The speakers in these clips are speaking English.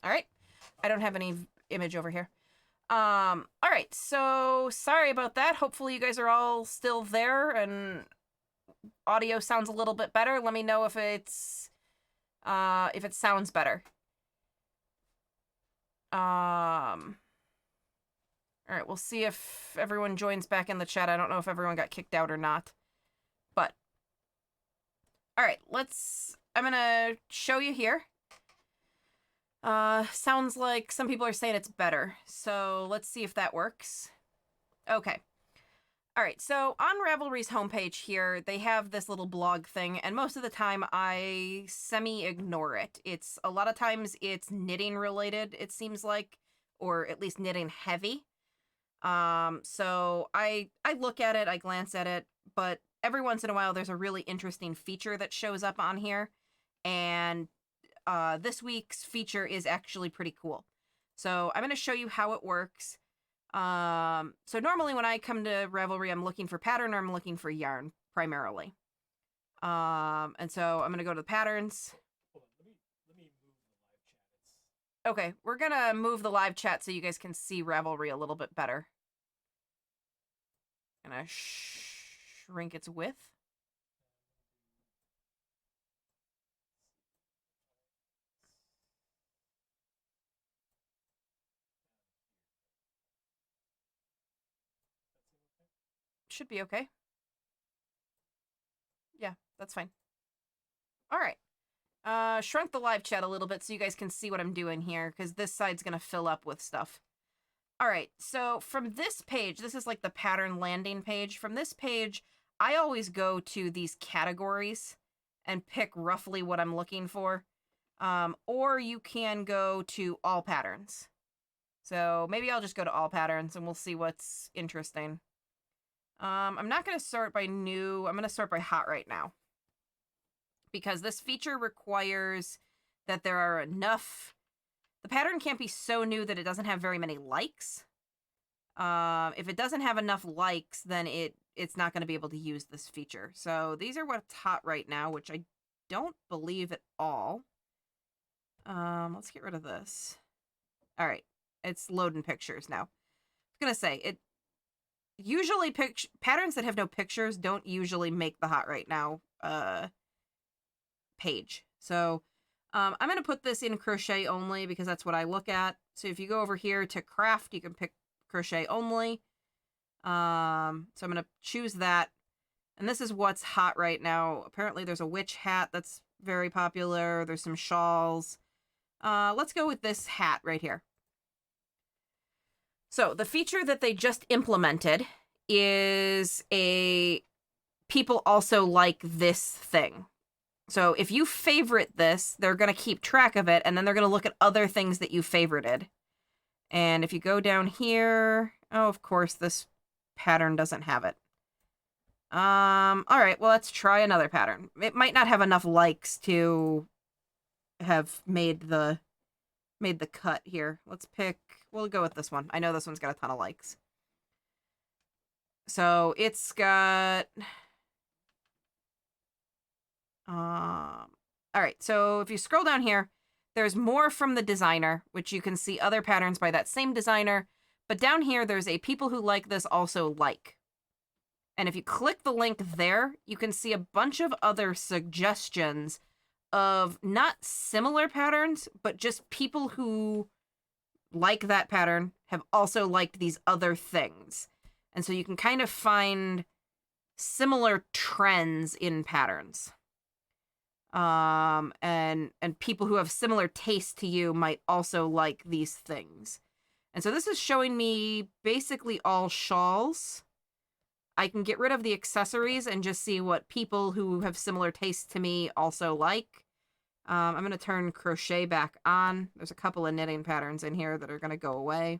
All right. I don't have any image over here. All right. So sorry about that. Hopefully you guys are all still there and audio sounds a little bit better. Let me know if it sounds better. All right, we'll see if everyone joins back in the chat. I don't know if everyone got kicked out or not. But all right, I'm going to show you here. Sounds like some people are saying it's better. So let's see if that works. Okay. All right, so on Ravelry's homepage here, they have this little blog thing, and most of the time I semi-ignore it. A lot of times it's knitting related, it seems like, or at least knitting heavy. So I look at it, I glance at it, but every once in a while there's a really interesting feature that shows up on here, and this week's feature is actually pretty cool. So I'm going to show you how it works. So normally when I come to Ravelry, I'm looking for pattern or I'm looking for yarn primarily. And so I'm going to go to the patterns. Hold on, let me move the live chat. Okay, we're going to move the live chat so you guys can see Ravelry a little bit better. Gonna shrink its width. Should be okay. Yeah, that's fine. All right. Shrunk the live chat a little bit so you guys can see what I'm doing here, because this side's going to fill up with stuff. All right, so from this page, this is like the pattern landing page. From this page, I always go to these categories and pick roughly what I'm looking for. Or you can go to all patterns. So maybe I'll just go to all patterns and we'll see what's interesting. I'm not going to sort by new. I'm going to sort by hot right now, because this feature requires that there are enough. The pattern can't be so new that it doesn't have very many likes. If it doesn't have enough likes, then it's not going to be able to use this feature. So these are what's hot right now, which I don't believe at all. Let's get rid of this. All right, it's loading pictures now. I was going to say, it usually patterns that have no pictures don't usually make the hot right now page. So I'm going to put this in crochet only because that's what I look at. So if you go over here to craft, you can pick crochet only. So I'm going to choose that. And this is what's hot right now. Apparently there's a witch hat that's very popular. There's some shawls. Let's go with this hat right here. So the feature that they just implemented is people also like this thing. So if you favorite this, they're going to keep track of it, and then they're going to look at other things that you favorited. And if you go down here, oh, of course, this pattern doesn't have it. All right, well, let's try another pattern. It might not have enough likes to have made the cut here. We'll go with this one. I know this one's got a ton of likes. So it's got... all right, so if you scroll down here, there's more from the designer, which you can see other patterns by that same designer. But down here, there's a people who like this also like. And if you click the link there, you can see a bunch of other suggestions of not similar patterns, but just people who like that pattern have also liked these other things. And so you can kind of find similar trends in patterns. And people who have similar taste to you might also like these things. And so this is showing me basically all shawls. I can get rid of the accessories and just see what people who have similar tastes to me also like. I'm going to turn crochet back on. There's a couple of knitting patterns in here that are going to go away.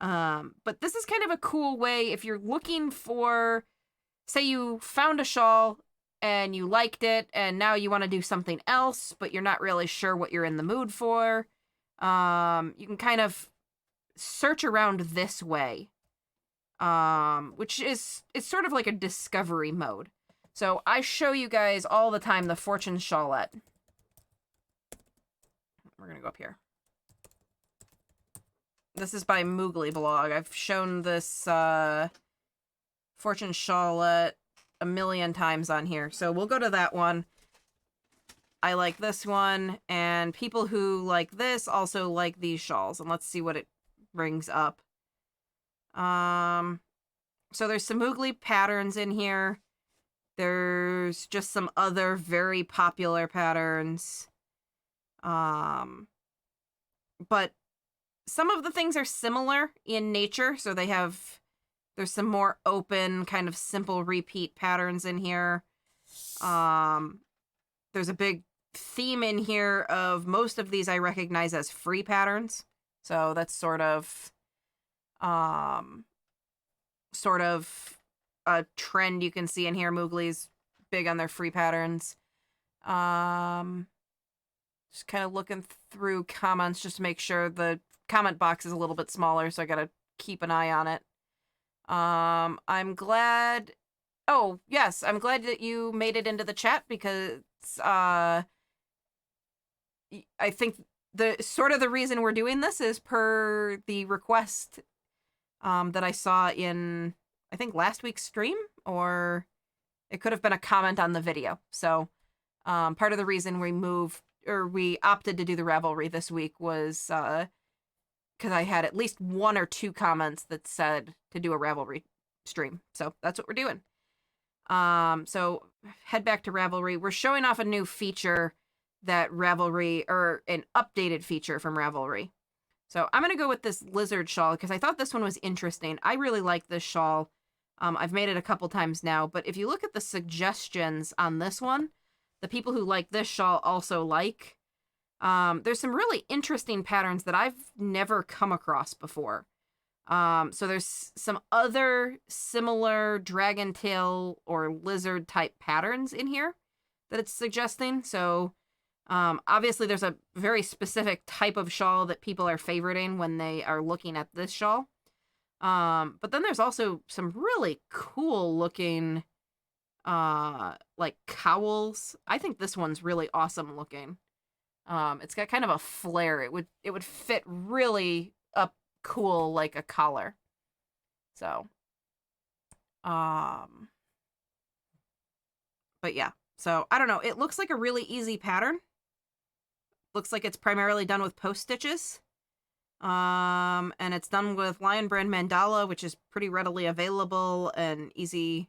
But this is kind of a cool way if you're looking for, say you found a shawl and you liked it and now you want to do something else, but you're not really sure what you're in the mood for. You can kind of search around this way. Which is, it's sort of like a discovery mode. So I show you guys all the time the Fortune Shawlette. We're going to go up here. This is by Moogly Blog. I've shown this Fortune Shawlette a million times on here. So we'll go to that one. I like this one, and people who like this also like these shawls. And let's see what it brings up. So there's some Moogly patterns in here. There's just some other very popular patterns. But some of the things are similar in nature, so there's some more open, kind of simple repeat patterns in here. There's a big theme in here of most of these I recognize as free patterns. So that's sort of a trend you can see in here. Moogly's big on their free patterns. Just kind of looking through comments just to make sure the comment box is a little bit smaller, so I gotta keep an eye on it. I'm glad... Oh, yes, I'm glad that you made it into the chat because I think the reason we're doing this is per the request that I saw in, I think, last week's stream, or it could have been a comment on the video. So part of the reason we opted to do the Ravelry this week was because I had at least 1 or 2 comments that said to do a Ravelry stream. So that's what we're doing. So head back to Ravelry. We're showing off a new feature that Ravelry, or an updated feature from Ravelry. So I'm going to go with this lizard shawl because I thought this one was interesting. I really like this shawl. I've made it a couple times now, but if you look at the suggestions on this one, the people who like this shawl also like. There's some really interesting patterns that I've never come across before. So there's some other similar dragon tail or lizard type patterns in here that it's suggesting. So obviously there's a very specific type of shawl that people are favoriting when they are looking at this shawl. But then there's also some really cool looking like cowls. I think this one's really awesome looking. It's got kind of a flare. It would fit really up cool like a collar. So but yeah. So I don't know. It looks like a really easy pattern. Looks like it's primarily done with post stitches. And it's done with Lion Brand Mandala, which is pretty readily available and easy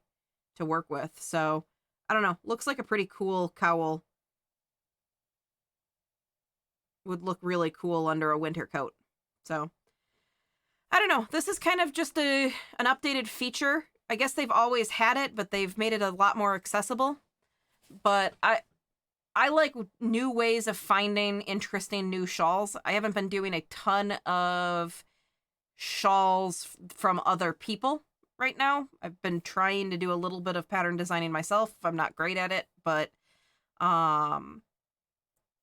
to work with. So I don't know. Looks like a pretty cool cowl. Would look really cool under a winter coat. So I don't know. This is kind of just an updated feature. I guess they've always had it, but they've made it a lot more accessible. But I like new ways of finding interesting new shawls. I haven't been doing a ton of shawls from other people right now. I've been trying to do a little bit of pattern designing myself. I'm not great at it, but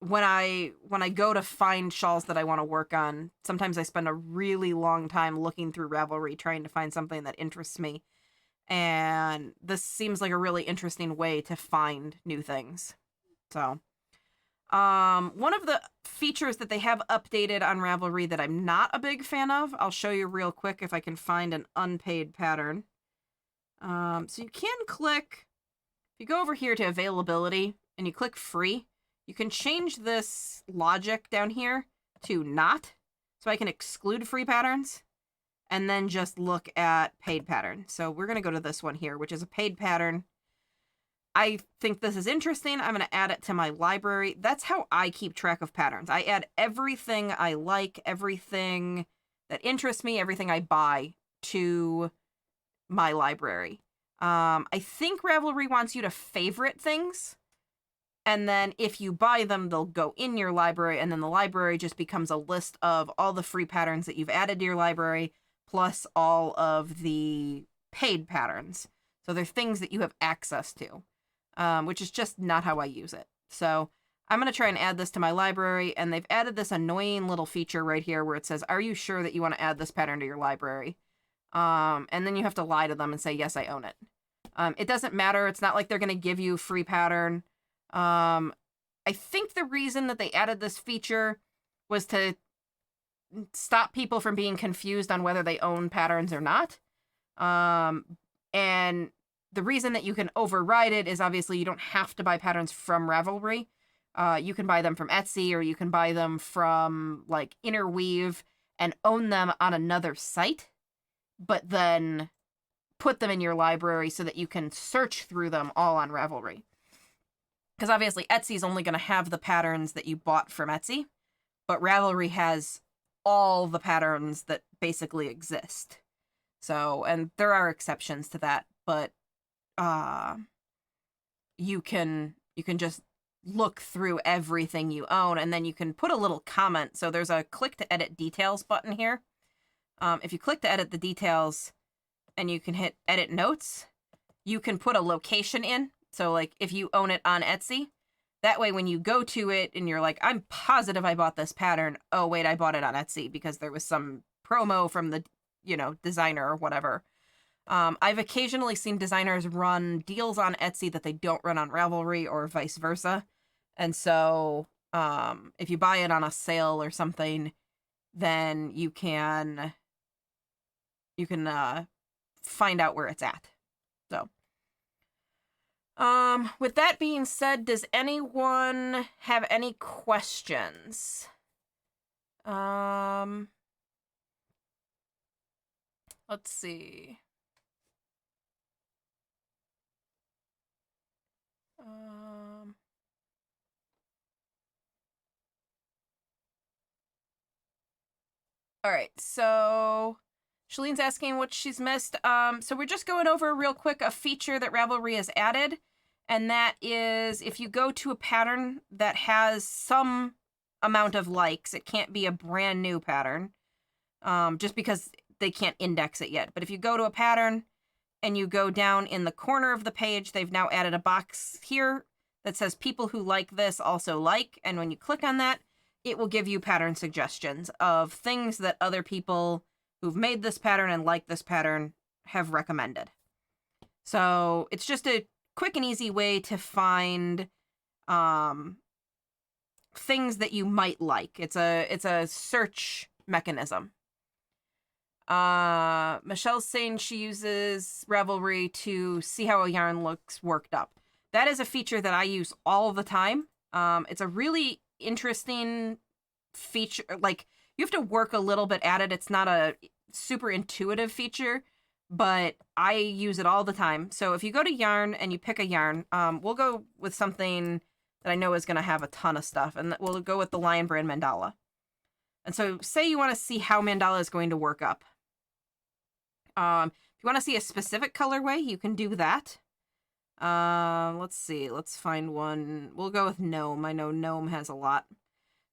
when I go to find shawls that I want to work on, sometimes I spend a really long time looking through Ravelry trying to find something that interests me. And this seems like a really interesting way to find new things. So, one of the features that they have updated on Ravelry that I'm not a big fan of, I'll show you real quick if I can find an unpaid pattern. So you can click, if you go over here to availability and you click free, you can change this logic down here to not, so I can exclude free patterns and then just look at paid pattern. So we're going to go to this one here, which is a paid pattern. I think this is interesting. I'm going to add it to my library. That's how I keep track of patterns. I add everything I like, everything that interests me, everything I buy to my library. I think Ravelry wants you to favorite things. And then if you buy them, they'll go in your library, and then the library just becomes a list of all the free patterns that you've added to your library, plus all of the paid patterns. So they're things that you have access to, which is just not how I use it. So I'm going to try and add this to my library, and they've added this annoying little feature right here where it says, are you sure that you want to add this pattern to your library? And then you have to lie to them and say, yes, I own it. It doesn't matter. It's not like they're going to give you a free pattern. I think the reason that they added this feature was to stop people from being confused on whether they own patterns or not. And the reason that you can override it is obviously you don't have to buy patterns from Ravelry. You can buy them from Etsy, or you can buy them from like Interweave and own them on another site, but then put them in your library so that you can search through them all on Ravelry. Because obviously Etsy is only going to have the patterns that you bought from Etsy, but Ravelry has all the patterns that basically exist. So, and there are exceptions to that, but you can just look through everything you own, and then you can put a little comment. So there's a click to edit details button here. If you click to edit the details and you can hit edit notes, you can put a location in. So like if you own it on Etsy, that way when you go to it and you're like, I'm positive I bought this pattern. Oh, wait, I bought it on Etsy because there was some promo from the, designer or whatever. I've occasionally seen designers run deals on Etsy that they don't run on Ravelry, or vice versa. And so if you buy it on a sale or something, then you can find out where it's at. So with that being said, does anyone have any questions? Let's see. All right, so Shalene's asking what she's missed. So we're just going over real quick a feature that Ravelry has added, and that is if you go to a pattern that has some amount of likes, it can't be a brand new pattern, just because they can't index it yet. But if you go to a pattern and you go down in the corner of the page, they've now added a box here that says people who like this also like, and when you click on that, it will give you pattern suggestions of things that other people who've made this pattern and like this pattern have recommended. So it's just a quick and easy way to find things that you might like. It's a search mechanism. Michelle's saying she uses Ravelry to see how a yarn looks worked up. That is a feature that I use all the time. It's a really interesting feature. Like, you have to work a little bit at it. It's not a super intuitive feature, but I use it all the time. So if you go to yarn and you pick a yarn, we'll go with something that I know is going to have a ton of stuff, and we'll go with the Lion Brand Mandala. And so say you want to see how Mandala is going to work up. If you want to see a specific colorway, you can do that. Let's see. Let's find one. We'll go with Gnome. I know Gnome has a lot.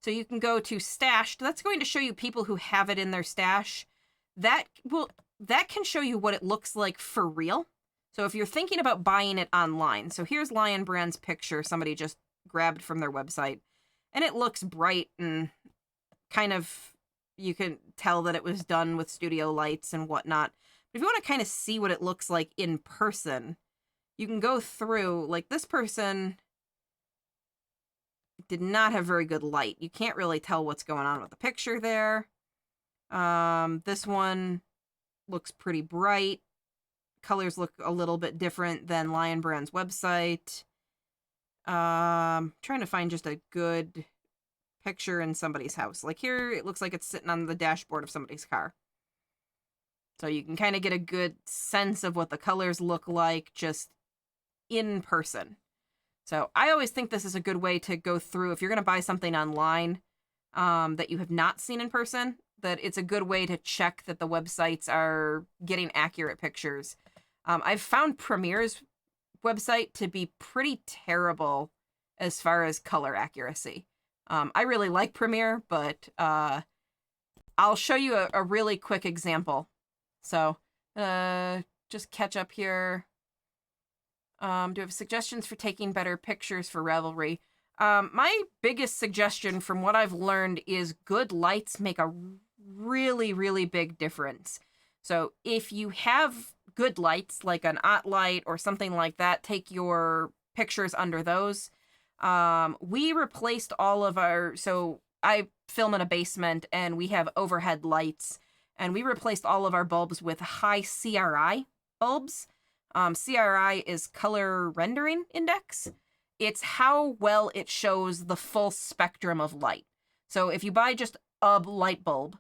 So you can go to Stashed. That's going to show you people who have it in their stash. That can show you what it looks like for real. So if you're thinking about buying it online, so here's Lion Brand's picture somebody just grabbed from their website, and it looks bright and kind of, you can tell that it was done with studio lights and whatnot. But if you want to kind of see what it looks like in person, you can go through, like this person did not have very good light. You can't really tell what's going on with the picture there. This one looks pretty bright. Colors look a little bit different than Lion Brand's website. Trying to find just a good picture in somebody's house. Like here, it looks like it's sitting on the dashboard of somebody's car. So you can kind of get a good sense of what the colors look like just in person. So I always think this is a good way to go through if you're going to buy something online that you have not seen in person, that it's a good way to check that the websites are getting accurate pictures. I've found Premiere's website to be pretty terrible as far as color accuracy. I really like Premiere, but I'll show you a really quick example. So just catch up here. Do you have suggestions for taking better pictures for Ravelry? My biggest suggestion from what I've learned is good lights make a really, really big difference. So if you have good lights, like an OT light or something like that, take your pictures under those. We replaced all of our, so I film in a basement, and we have overhead lights, and we replaced all of our bulbs with high CRI bulbs. CRI is color rendering index. It's how well it shows the full spectrum of light. So if you buy just a light bulb,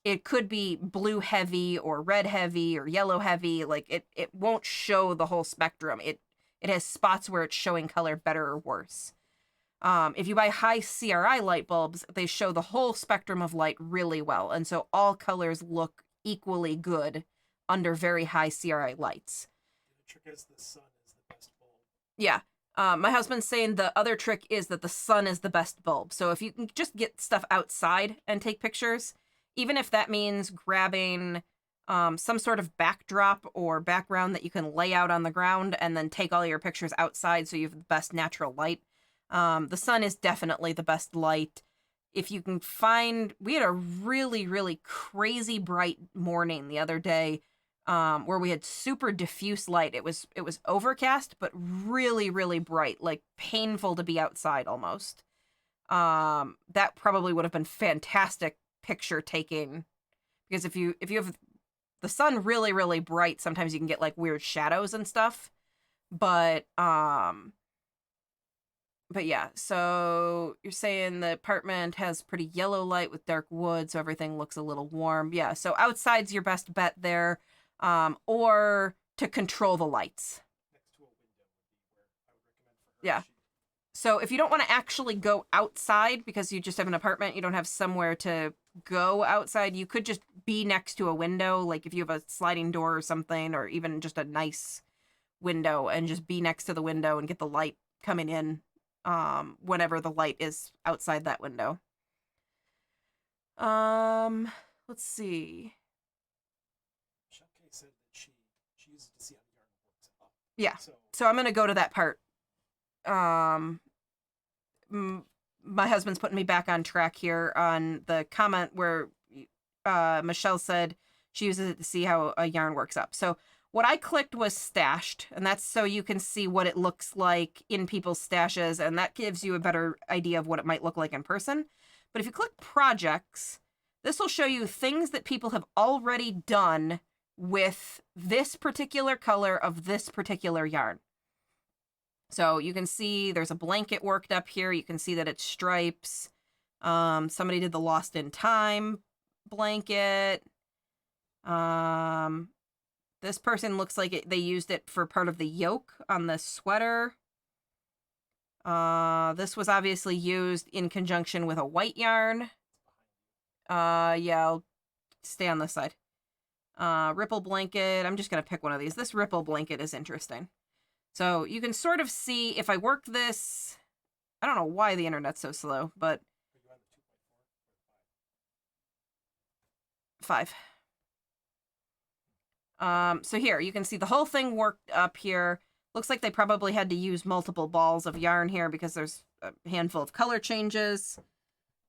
it could be blue heavy or red heavy or yellow heavy. Like it won't show the whole spectrum. It has spots where it's showing color better or worse. If you buy high CRI light bulbs, they show the whole spectrum of light really well. And so all colors look equally good under very high CRI lights. The trick is the sun is the best bulb. Yeah. My husband's saying the other trick is that the sun is the best bulb. So if you can just get stuff outside and take pictures, even if that means grabbing some sort of backdrop or background that you can lay out on the ground and then take all your pictures outside so you have the best natural light. The sun is definitely the best light. If you can find, we had a really, really crazy bright morning the other day, where we had super diffuse light. It was overcast, but really, really bright, like painful to be outside almost. That probably would have been fantastic picture taking, because if you have the sun really, really bright, sometimes you can get like weird shadows and stuff. But yeah, so you're saying the apartment has pretty yellow light with dark wood, so everything looks a little warm. Yeah, so outside's your best bet there, or to control the lights. Next to a window would be where I would recommend for her. Yeah. So if you don't want to actually go outside because you just have an apartment, you don't have somewhere to go outside, you could just be next to a window, like if you have a sliding door or something, or even just a nice window, and just be next to the window and get the light coming in whenever the light is outside that window. Let's see. Michelle K said that she uses to see how the yarn works up. Yeah. So So I'm going to go to that part. My husband's putting me back on track here on the comment where Michelle said she uses it to see how a yarn works up. So what I clicked was stashed, and that's so you can see what it looks like in people's stashes, and that gives you a better idea of what it might look like in person. But if you click projects, this will show you things that people have already done with this particular color of this particular yarn. So you can see there's a blanket worked up here. You can see that it's stripes. Somebody did the Lost in Time blanket. This person looks like they used it for part of the yoke on the sweater. This was obviously used in conjunction with a white yarn. Yeah, I'll stay on this side. Ripple blanket. I'm just going to pick one of these. This ripple blanket is interesting. So you can sort of see if I work this. I don't know why the internet's so slow, but are you on the 2.4 or 5. So here, you can see the whole thing worked up here. Looks like they probably had to use multiple balls of yarn here because there's a handful of color changes.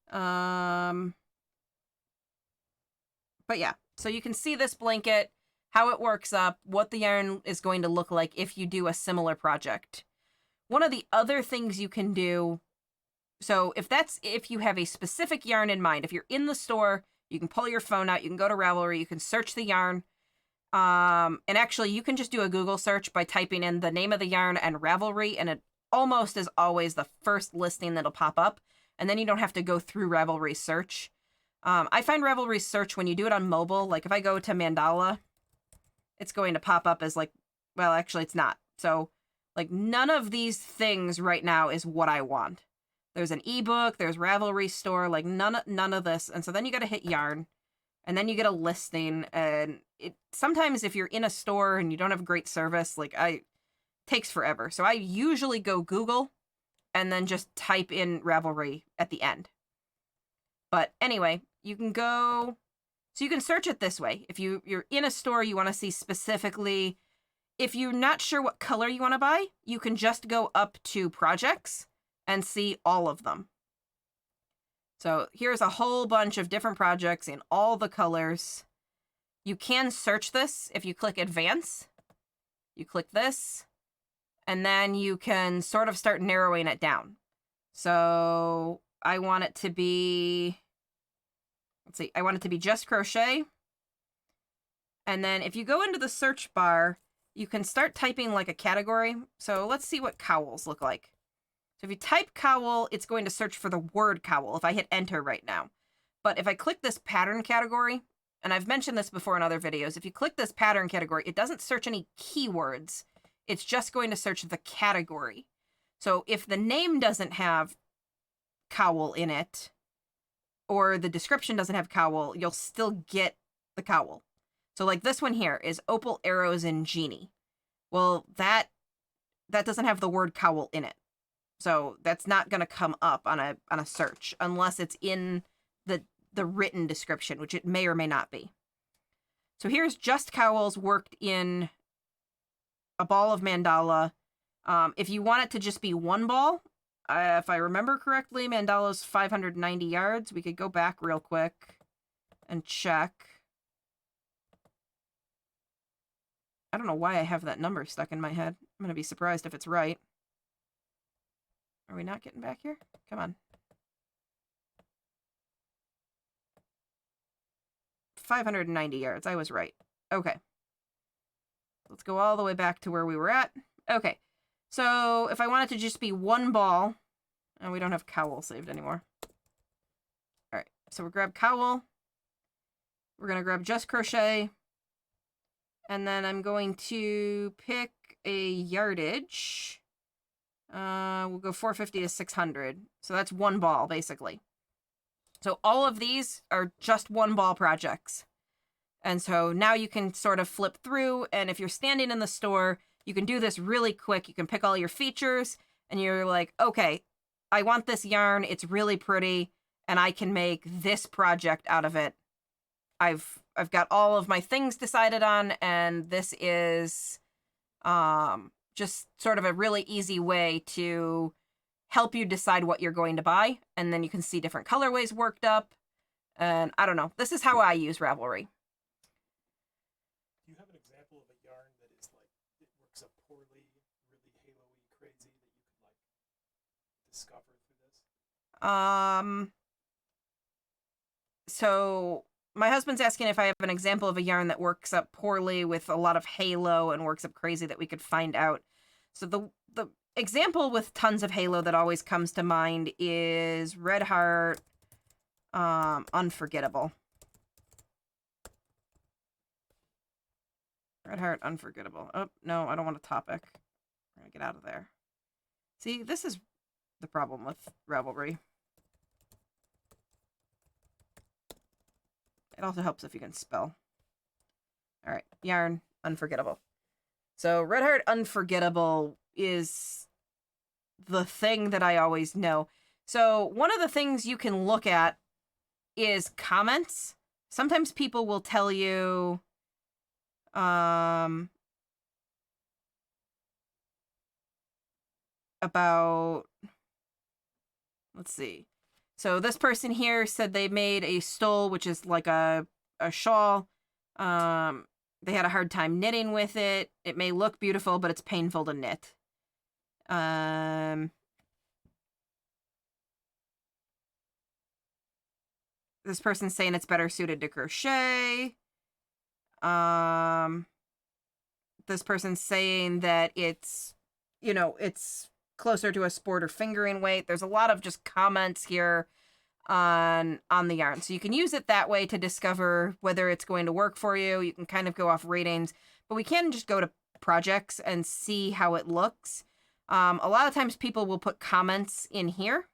But yeah, so you can see this blanket, how it works up, what the yarn is going to look like if you do a similar project. One of the other things you can do, so if you have a specific yarn in mind, if you're in the store, you can pull your phone out, you can go to Ravelry, you can search the yarn. And actually, you can just do a Google search by typing in the name of the yarn and Ravelry, and it almost is always the first listing that'll pop up. And then you don't have to go through Ravelry search. I find Ravelry search when you do it on mobile, like if I go to Mandala, it's going to pop up as like, well, actually it's not. So like none of these things right now is what I want. There's an ebook, there's Ravelry store, like none of this. And so then you got to hit yarn. And then you get a listing, and it sometimes if you're in a store and you don't have great service, like takes forever. So I usually go Google and then just type in Ravelry at the end. But anyway, you can go, so you can search it this way. If you're in a store, you want to see specifically, if you're not sure what color you want to buy, you can just go up to projects and see all of them. So here's a whole bunch of different projects in all the colors. You can search this if you click advance. You click this, and then you can sort of start narrowing it down. So I want it to be let's see, I want it to be just crochet. And then if you go into the search bar, you can start typing like a category. So let's see what cowls look like. So if you type cowl, it's going to search for the word cowl if I hit enter right now. But if I click this pattern category, and I've mentioned this before in other videos, if you click this pattern category, it doesn't search any keywords. It's just going to search the category. So if the name doesn't have cowl in it, or the description doesn't have cowl, you'll still get the cowl. So like this one here is Opal Arrows and Genie. Well, that doesn't have the word cowl in it. So that's not going to come up on a search unless it's in the written description, which it may or may not be. So here's just cowls worked in a ball of mandala. If you want it to just be one ball, if I remember correctly, mandala's 590 yards. We could go back real quick and check. I don't know why I have that number stuck in my head. I'm going to be surprised if it's right. Are we not getting back here? Come on. 590 yards. I was right. Okay. Let's go all the way back to where we were at. Okay. So if I want it to just be one ball, and we don't have cowl saved anymore. All right. So we'll grab cowl. We're going to grab just crochet. And then I'm going to pick a yardage. We'll go 450 to 600. So that's one ball, basically. So all of these are just one ball projects. And so now you can sort of flip through, and if you're standing in the store, you can do this really quick. You can pick all your features, and you're like, okay, I want this yarn. It's really pretty, and I can make this project out of it. I've got all of my things decided on, and this is just sort of a really easy way to help you decide what you're going to buy, and then you can see different colorways worked up, and I don't know. This is how I use Ravelry. Do you have an example of a yarn that is like, it works up poorly, really halo-y, crazy, that you could like discover through this? So my husband's asking if I have an example of a yarn that works up poorly with a lot of halo and works up crazy that we could find out. So the example with tons of halo that always comes to mind is Red Heart Unforgettable. Red Heart Unforgettable. Oh, no, I don't want a topic. We're going to get out of there. See, this is the problem with Ravelry. It also helps if you can spell. All right, yarn Unforgettable. So Red Heart Unforgettable is the thing that I always know. So one of the things you can look at is comments. Sometimes people will tell you, about, let's see. So this person here said they made a stole, which is like a shawl. They had a hard time knitting with it. It may look beautiful, but it's painful to knit. This person's saying it's better suited to crochet. This person's saying that it's, you know, it's closer to a sport or fingering weight. There's a lot of just comments here on the yarn. So you can use it that way to discover whether it's going to work for you. You can kind of go off ratings, but we can just go to projects and see how it looks. A lot of times people will put comments in here.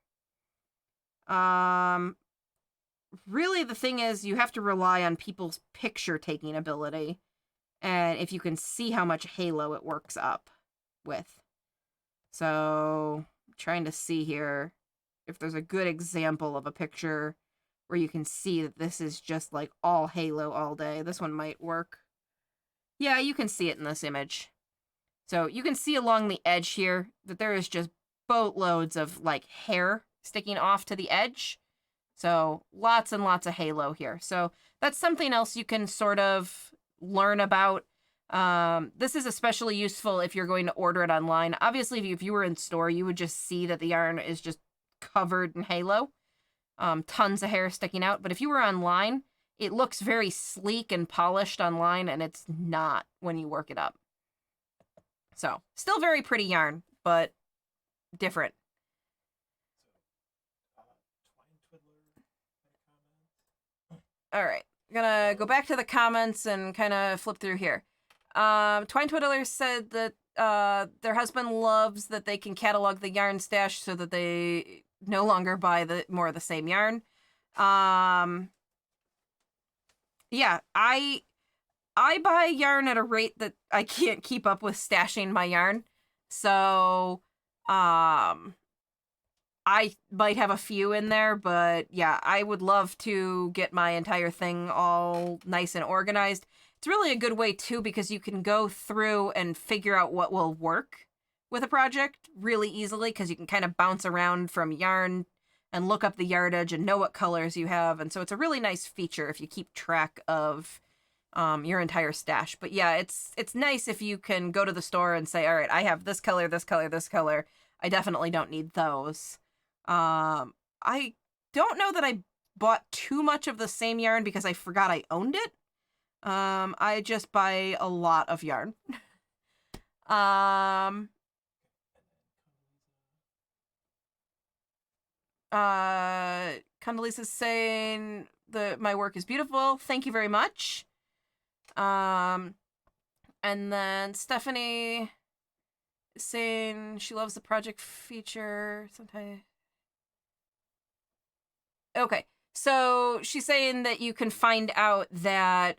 Really the thing is you have to rely on people's picture taking ability. And if you can see how much halo it works up with. So I'm trying to see here if there's a good example of a picture where you can see that this is just like all halo all day. This one might work. Yeah, you can see it in this image. So you can see along the edge here that there is just boatloads of like hair sticking off to the edge. So lots and lots of halo here. So that's something else you can sort of learn about. This is especially useful if you're going to order it online. Obviously, if you were in store, you would just see that the yarn is just covered in halo. tons of hair sticking out. But if you were online, it looks very sleek and polished online, and it's not when you work it up. So, still very pretty yarn, but different. All right, I'm gonna go back to the comments and kind of flip through here. Twine Twiddler said that their husband loves that they can catalog the yarn stash so that they no longer buy more of the same yarn. Yeah, I buy yarn at a rate that I can't keep up with stashing my yarn. So, I might have a few in there, but yeah, I would love to get my entire thing all nice and organized. It's really a good way too, because you can go through and figure out what will work with a project really easily, because you can kind of bounce around from yarn and look up the yardage and know what colors you have. And so it's a really nice feature if you keep track of your entire stash. But yeah, it's nice if you can go to the store and say, all right, I have this color, this color, this color. I definitely don't need those. I don't know that I bought too much of the same yarn because I forgot I owned it. I just buy a lot of yarn. Condoleezza's saying my work is beautiful. Thank you very much. And then Stephanie is saying she loves the project feature. Sometimes. Okay. So she's saying that you can find out that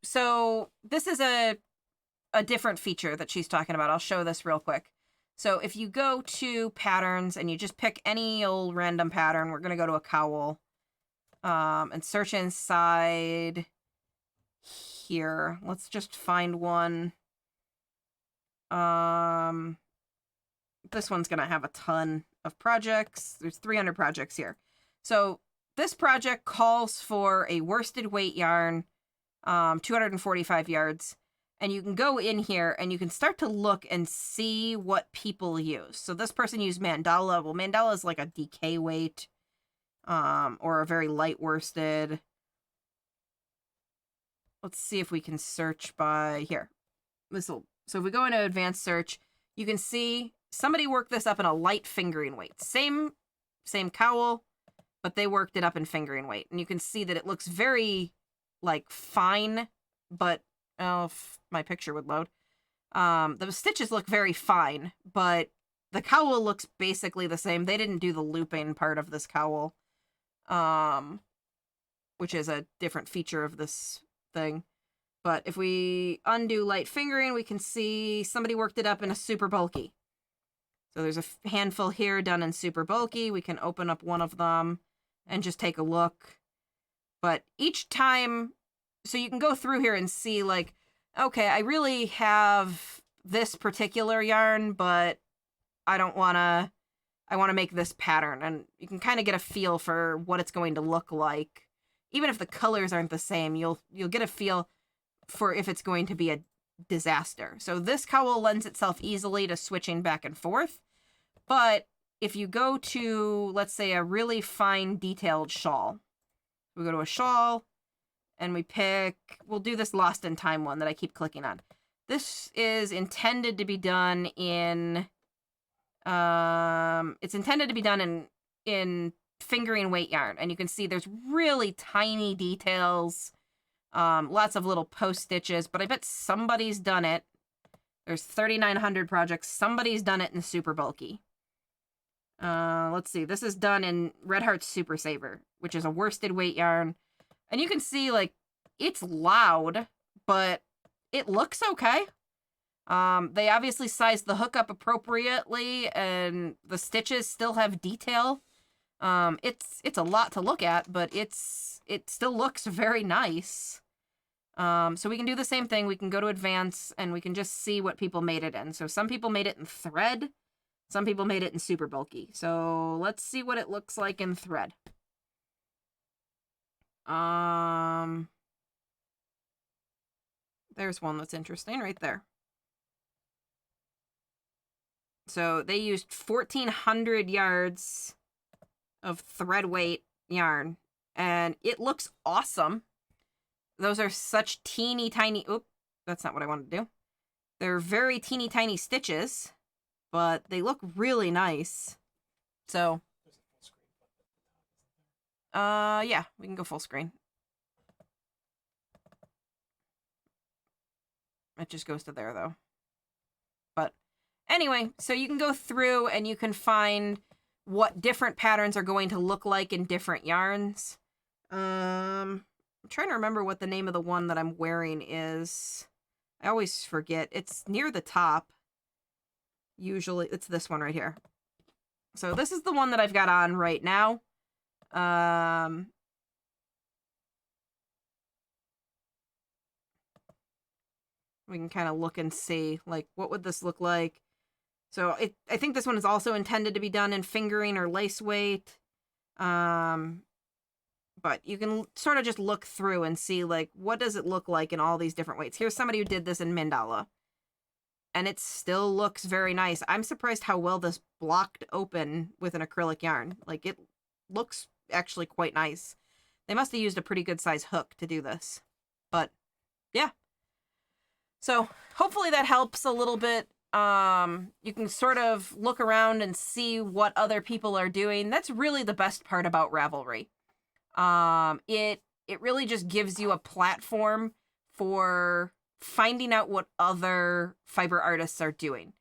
so this is a different feature that she's talking about. I'll show this real quick. So if you go to patterns and you just pick any old random pattern, we're going to go to a cowl and search inside here. Let's just find one. This one's going to have a ton of projects. There's 300 projects here. So this project calls for a worsted weight yarn, 245 yards. And you can go in here and you can start to look and see what people use. So this person used mandala. Well, mandala is like a DK weight, or a very light worsted. Let's see if we can search by here. So if we go into advanced search, you can see somebody worked this up in a light fingering weight. Same cowl, but they worked it up in fingering weight. And you can see that it looks very like fine, but if my picture would load. The stitches look very fine, but the cowl looks basically the same. They didn't do the looping part of this cowl, which is a different feature of this thing. But if we undo light fingering, we can see somebody worked it up in a super bulky. So there's a handful here done in super bulky. We can open up one of them and just take a look. But each time, so you can go through here and see like, okay, I really have this particular yarn, but I want to make this pattern. And you can kind of get a feel for what it's going to look like. Even if the colors aren't the same, you'll get a feel for if it's going to be a disaster. So this cowl lends itself easily to switching back and forth. But if you go to, let's say, a really fine detailed shawl, we go to a shawl and we pick, we'll do this Lost in Time one that I keep clicking on. This is intended to be done in, it's intended to be done in fingering weight yarn. And you can see there's really tiny details, lots of little post stitches, but I bet somebody's done it. There's 3,900 projects. Somebody's done it in super bulky. Let's see. This is done in Red Heart Super Saver, which is a worsted weight yarn. And you can see, like, it's loud, but it looks okay. They obviously sized the hook up appropriately, and the stitches still have detail. It's a lot to look at, but it still looks very nice. So we can do the same thing. We can go to advance, and we can just see what people made it in. So some people made it in thread. Some people made it in super bulky. So let's see what it looks like in thread. There's one that's interesting right there. So they used 1,400 yards of thread weight yarn, and it looks awesome. Those are such teeny tiny, oop, that's not what I wanted to do. They're very teeny tiny stitches, but they look really nice. So, yeah, we can go full screen. It just goes to there, though. But anyway, so you can go through and you can find what different patterns are going to look like in different yarns. I'm trying to remember what the name of the one that I'm wearing is. I always forget. It's near the top. Usually, it's this one right here. So this is the one that I've got on right now. We can kind of look and see, like, what would this look like? So I think this one is also intended to be done in fingering or lace weight. But you can sort of just look through and see, like, what does it look like in all these different weights? Here's somebody who did this in mandala. And it still looks very nice. I'm surprised how well this blocked open with an acrylic yarn. Like, it looks actually quite nice. They must have used a pretty good size hook to do this. But, yeah. So, hopefully that helps a little bit. You can sort of look around and see what other people are doing. That's really the best part about Ravelry. It really just gives you a platform for finding out what other fiber artists are doing,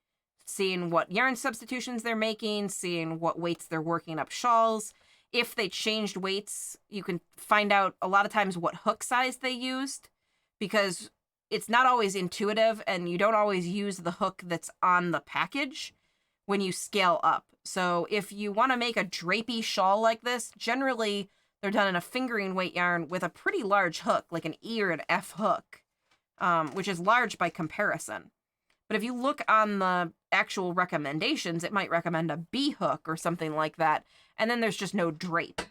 seeing what yarn substitutions they're making, seeing what weights they're working up shawls. If they changed weights, you can find out a lot of times what hook size they used, because it's not always intuitive and you don't always use the hook that's on the package when you scale up. So if you want to make a drapey shawl like this, generally they're done in a fingering weight yarn with a pretty large hook, like an E or an F hook, which is large by comparison. But if you look on the actual recommendations, it might recommend a B hook or something like that, and then there's just no drape.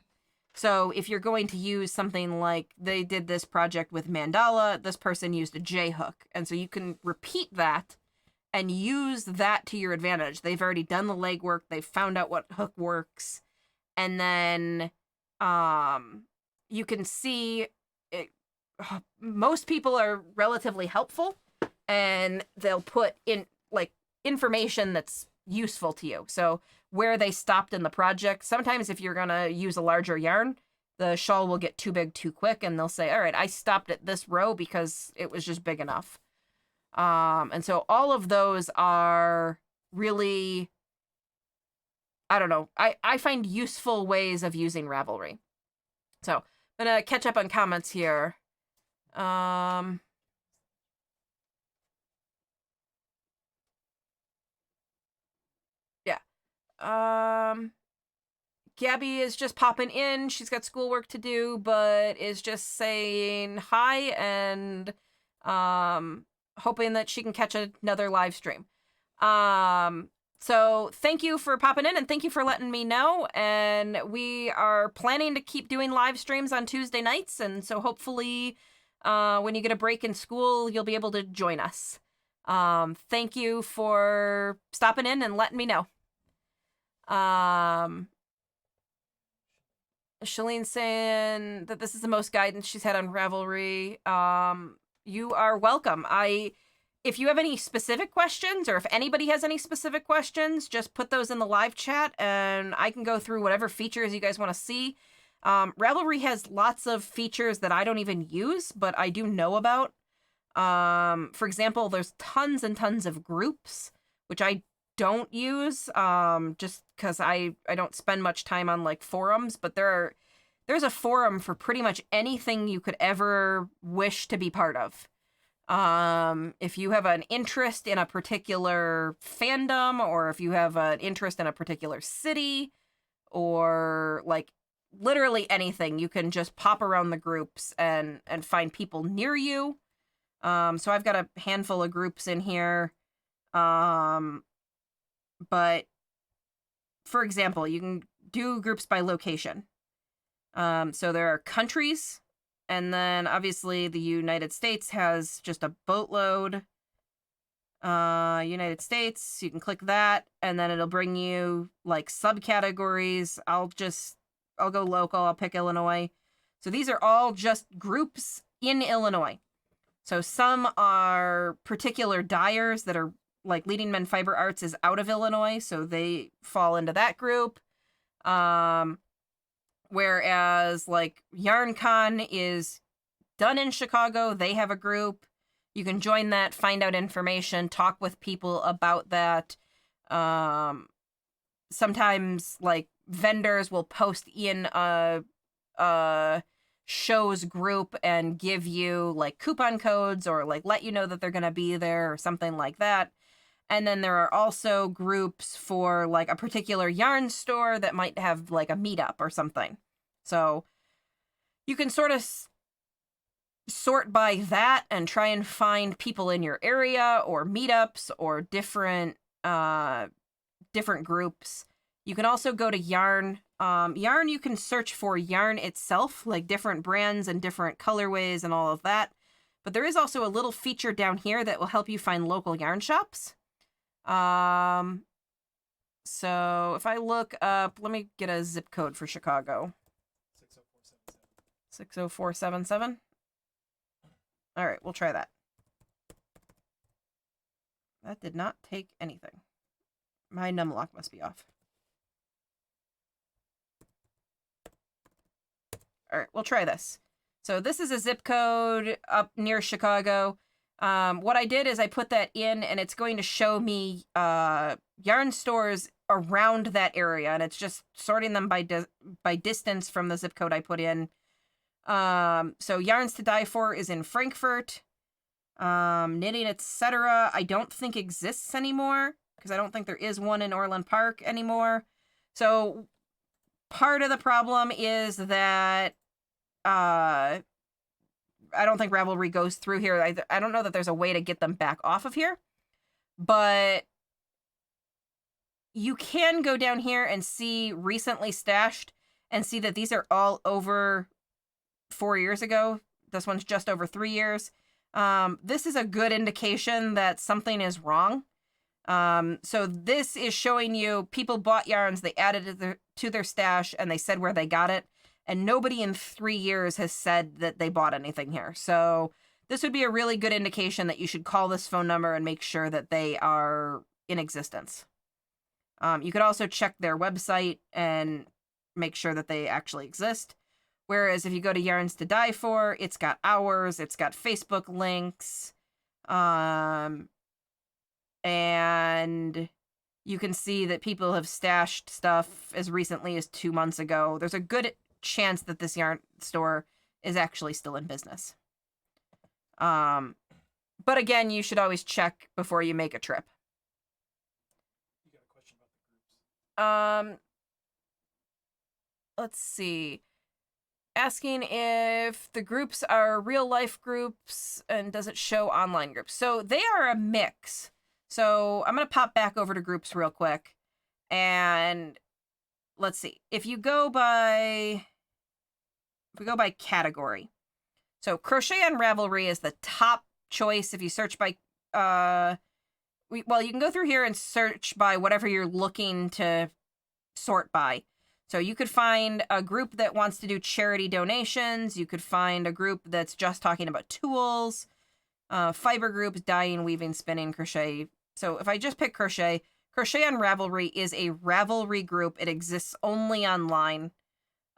So if you're going to use something like they did this project with mandala, this person used a J hook. And so you can repeat that and use that to your advantage. They've already done the legwork. They've found out what hook works. And then you can see it, most people are relatively helpful, and they'll put in like information that's useful to you. So where they stopped in the project, sometimes if you're going to use a larger yarn, the shawl will get too big too quick, and they'll say, all right, I stopped at this row because it was just big enough. And so all of those are really, I don't know, I find useful ways of using Ravelry. So I'm going to catch up on comments here. Gabby is just popping in. She's got schoolwork to do, but is just saying hi and hoping that she can catch another live stream. So thank you for popping in, and thank you for letting me know. And we are planning to keep doing live streams on Tuesday nights, and so hopefully when you get a break in school, you'll be able to join us. Thank you for stopping in and letting me know. Shalene's saying that this is the most guidance she's had on Ravelry. You are welcome. If you have any specific questions, or if anybody has any specific questions, just put those in the live chat and I can go through whatever features you guys want to see. Ravelry has lots of features that I don't even use, but I do know about. For example, there's tons and tons of groups, which I don't use, just because I don't spend much time on like forums, but there's a forum for pretty much anything you could ever wish to be part of. If you have an interest in a particular fandom, or if you have an interest in a particular city, or like literally anything, you can just pop around the groups and find people near you. So I've got a handful of groups in here. But for example, you can do groups by location. So there are countries, and then obviously the United States has just a boatload. United States, you can click that, and then it'll bring you like subcategories. I'll go local, I'll pick Illinois. So these are all just groups in Illinois. So some are particular dyers that are like Leading Men Fiber Arts is out of Illinois, so they fall into that group. Whereas like YarnCon is done in Chicago, they have a group. You can join that, find out information, talk with people about that. Sometimes like vendors will post in a show's group and give you like coupon codes or like let you know that they're going to be there or something like that. And then there are also groups for like a particular yarn store that might have like a meetup or something. So you can sort of sort by that and try and find people in your area or meetups or different groups. You can also go to Yarn. Yarn, you can search for yarn itself, like different brands and different colorways and all of that. But there is also a little feature down here that will help you find local yarn shops. So if I look up, let me get a zip code for Chicago. 60477. All right, we'll try that. That did not take anything. My numlock must be off. All right, we'll try this. So this is a zip code up near Chicago. What I did is I put that in, and it's going to show me yarn stores around that area, and it's just sorting them by distance from the zip code I put in. So Yarns to Die For is in Frankfurt. Knitting Etc. I don't think exists anymore because I don't think there is one in Orland Park anymore. So part of the problem is that I don't think Ravelry goes through here. I don't know that there's a way to get them back off of here, but you can go down here and see recently stashed and see that these are all over 4 years ago. This one's just over 3 years. This is a good indication that something is wrong. So this is showing you people bought yarns, they added it to their stash, and they said where they got it. And nobody in 3 years has said that they bought anything here. So this would be a really good indication that you should call this phone number and make sure that they are in existence. You could also check their website and make sure that they actually exist. Whereas if you go to Yarns to Die For, it's got hours, it's got Facebook links, and you can see that people have stashed stuff as recently as 2 months ago. There's a good chance that this yarn store is actually still in business. But again, you should always check before you make a trip. You got a question about the groups? Let's see. Asking if the groups are real life groups and does it show online groups? So they are a mix. So I'm going to pop back over to groups real quick. And let's see. If we go by category. So crochet on Ravelry is the top choice. If you search by, you can go through here and search by whatever you're looking to sort by. So you could find a group that wants to do charity donations. You could find a group that's just talking about tools, fiber groups, dyeing, weaving, spinning, crochet. So if I just pick crochet on Ravelry is a Ravelry group. It exists only online.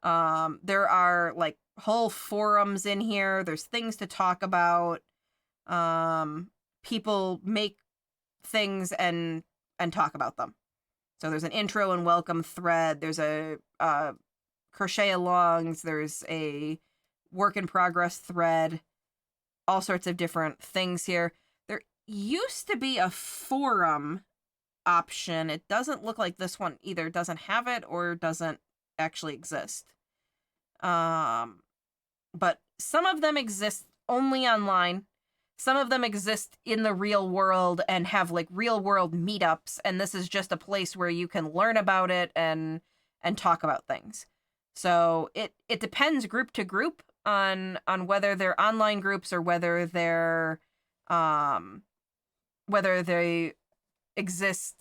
There are like whole forums in here. There's things to talk about. People make things and talk about them. So there's an intro and welcome thread. There's a crochet alongs. There's a work in progress thread. All sorts of different things here. There used to be a forum option. It doesn't look like this one either doesn't have it or doesn't actually exist. But some of them exist only online. Some of them exist in the real world and have like real world meetups, and this is just a place where you can learn about it and talk about things. So it depends group to group on whether they're online groups or whether they're whether they exist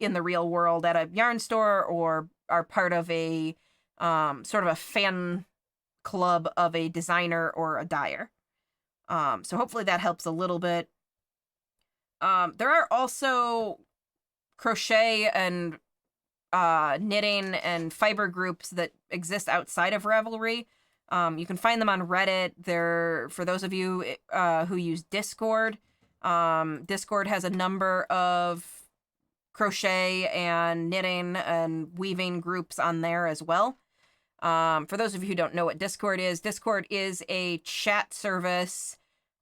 in the real world at a yarn store or are part of a sort of a fan club of a designer or a dyer. So hopefully that helps a little bit. There are also crochet and knitting and fiber groups that exist outside of Ravelry. You can find them on Reddit. They're, for those of you who use Discord, Discord has a number of crochet and knitting and weaving groups on there as well. For those of you who don't know what Discord is a chat service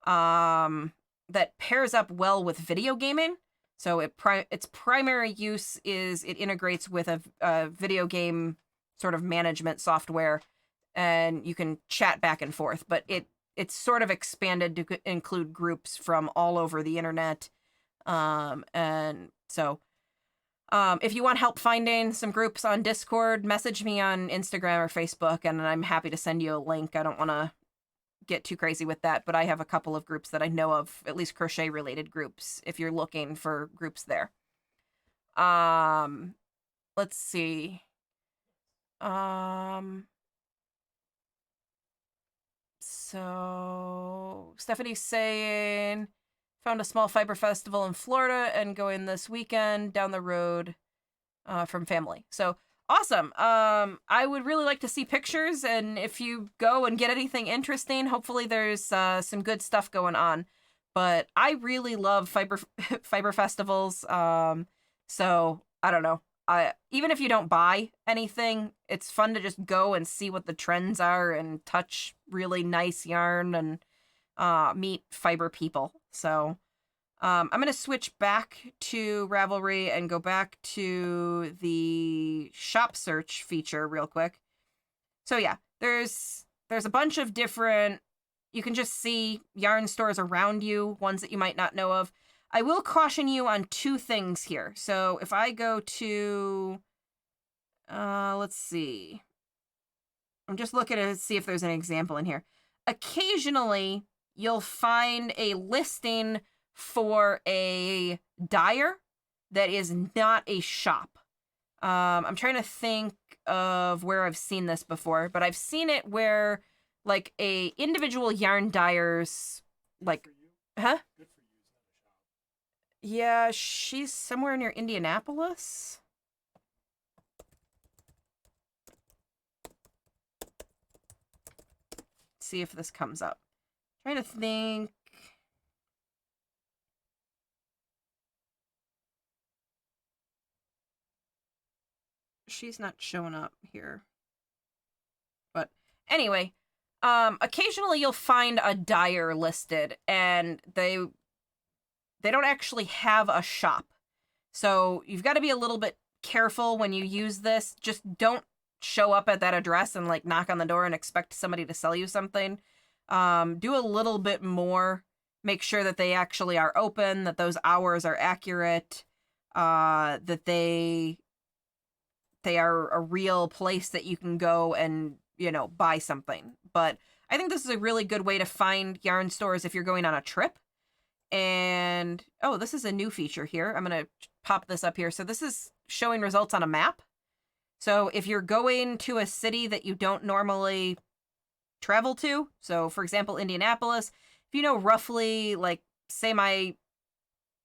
that pairs up well with video gaming. So its primary use is it integrates with a video game sort of management software, and you can chat back and forth. But it's sort of expanded to include groups from all over the internet. And so if you want help finding some groups on Discord, message me on Instagram or Facebook, and I'm happy to send you a link. I don't want to get too crazy with that, but I have a couple of groups that I know of, at least crochet related groups, if you're looking for groups there. Let's see. So Stephanie's saying, found a small fiber festival in Florida and going this weekend down the road from family. So awesome. I would really like to see pictures, and if you go and get anything interesting, hopefully there's some good stuff going on. But I really love fiber festivals. So I don't know. Even if you don't buy anything, it's fun to just go and see what the trends are and touch really nice yarn and meet fiber people. So I'm going to switch back to Ravelry and go back to the shop search feature real quick. So yeah, there's a bunch of different, you can just see yarn stores around you, ones that you might not know of. I will caution you on two things here. So if I go to, let's see. I'm just looking to see if there's an example in here. Occasionally, you'll find a listing for a dyer that is not a shop. I'm trying to think of where I've seen this before, but I've seen it where like a individual yarn dyer's like, huh? Good for you, it's not a shop. Yeah, she's somewhere near Indianapolis. See if this comes up. Trying to think. She's not showing up here. But anyway, occasionally you'll find a dyer listed, and they don't actually have a shop. So you've got to be a little bit careful when you use this. Just don't show up at that address and like knock on the door and expect somebody to sell you something. Do a little bit more. Make sure that they actually are open, that those hours are accurate, that they are a real place that you can go and, you know, buy something. But I think this is a really good way to find yarn stores if you're going on a trip. And, oh, this is a new feature here. I'm going to pop this up here. So this is showing results on a map. So if you're going to a city that you don't normally travel to, so for example, Indianapolis, if you know roughly, like, say my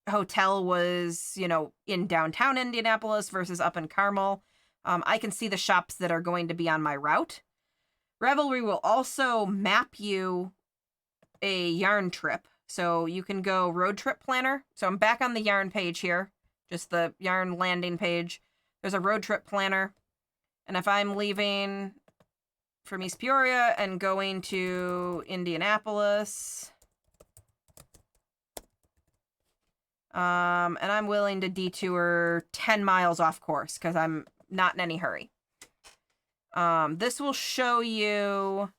hotel was, you know, in downtown Indianapolis versus up in Carmel, I can see the shops that are going to be on my route. Ravelry will also map you a yarn trip. So you can go road trip planner. So I'm back on the yarn page here, just the yarn landing page. There's a road trip planner. And if I'm leaving from East Peoria and going to Indianapolis, and I'm willing to detour 10 miles off course because I'm not in any hurry. This will show you,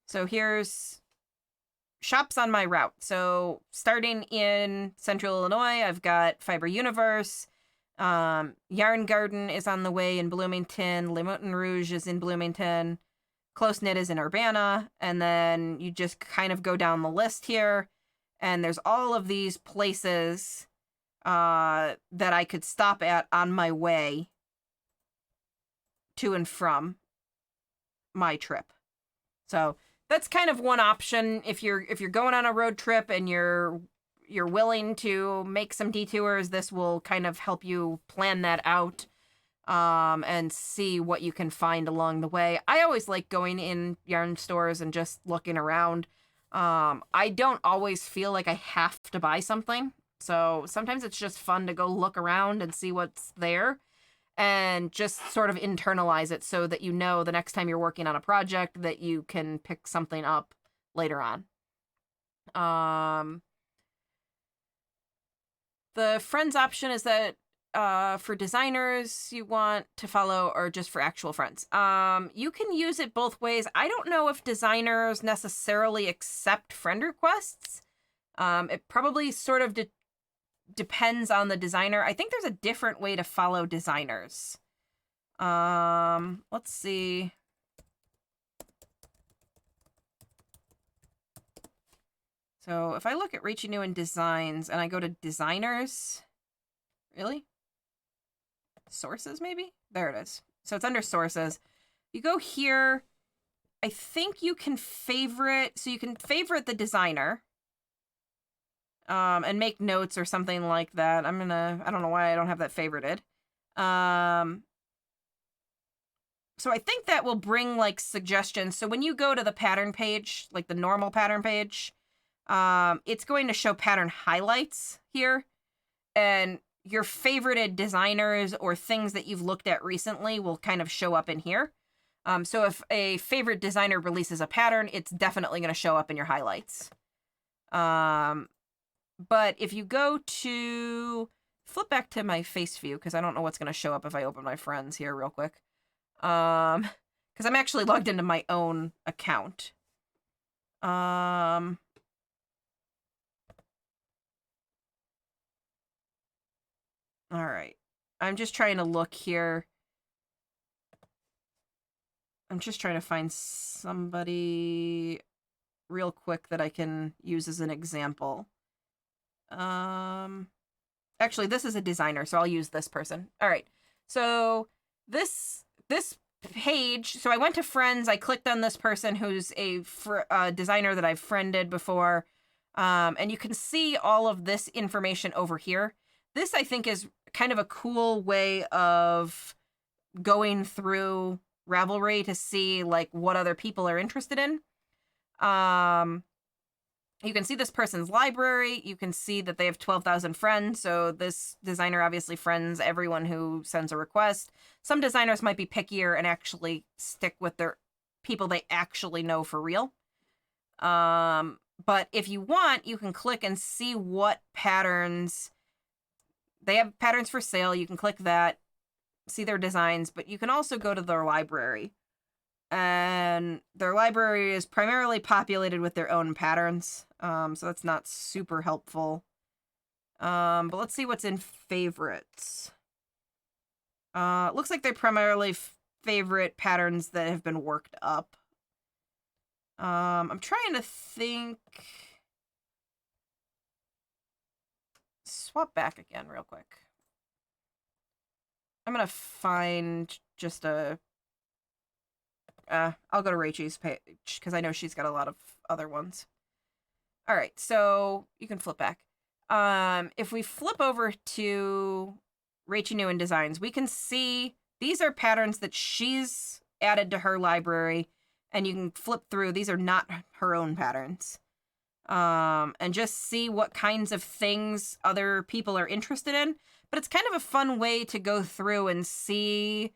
so here's shops on my route. So starting in Central Illinois, I've got Fiber Universe. Yarn Garden is on the way in Bloomington. Le Mountain Rouge is in Bloomington. Close Knit is in Urbana. And then you just kind of go down the list here. And there's all of these places that I could stop at on my way to and from my trip. So that's kind of one option if you're going on a road trip and you're willing to make some detours. This will kind of help you plan that out and see what you can find along the way. I always like going in yarn stores and just looking around. I don't always feel like I have to buy something. So sometimes it's just fun to go look around and see what's there and just sort of internalize it so that you know the next time you're working on a project that you can pick something up later on. The friends option is that for designers you want to follow or just for actual friends. You can use it both ways. I don't know if designers necessarily accept friend requests. It probably sort of depends on the designer. I think there's a different way to follow designers. Let's see. So if I look at Rachel New in Designs and I go to Designers, really? Sources, maybe? There it is. So it's under Sources. You go here. I think you can favorite. So you can favorite the designer. And make notes or something like that. I don't know why I don't have that favorited. So I think that will bring like suggestions. So when you go to the pattern page, like the normal pattern page, it's going to show pattern highlights here. And your favorited designers or things that you've looked at recently will kind of show up in here. So if a favorite designer releases a pattern, it's definitely going to show up in your highlights. But if you go to, flip back to my face view, because I don't know what's going to show up if I open my friends here real quick. Because I'm actually logged into my own account. All right. I'm just trying to look here. I'm just trying to find somebody real quick that I can use as an example. Actually, this is a designer, so I'll use this person. All right. So this page, so I went to friends, I clicked on this person who's a designer that I've friended before. And you can see all of this information over here. This, I think, is kind of a cool way of going through Ravelry to see like what other people are interested in. You can see this person's library. You can see that they have 12,000 friends. So this designer obviously friends everyone who sends a request. Some designers might be pickier and actually stick with their people they actually know for real. But if you want, you can click and see what patterns. They have patterns for sale. You can click that, see their designs, but you can also go to their library. And their library is primarily populated with their own patterns. So that's not super helpful. But let's see what's in favorites. Looks like they primarily favorite patterns that have been worked up. I'm trying to think. Swap back again real quick. I'm going to find just a... I'll go to Rachel's page because I know she's got a lot of other ones. All right, so you can flip back. If we flip over to Rachel New in Designs, we can see these are patterns that she's added to her library, and you can flip through. These are not her own patterns. And just see what kinds of things other people are interested in. But it's kind of a fun way to go through and see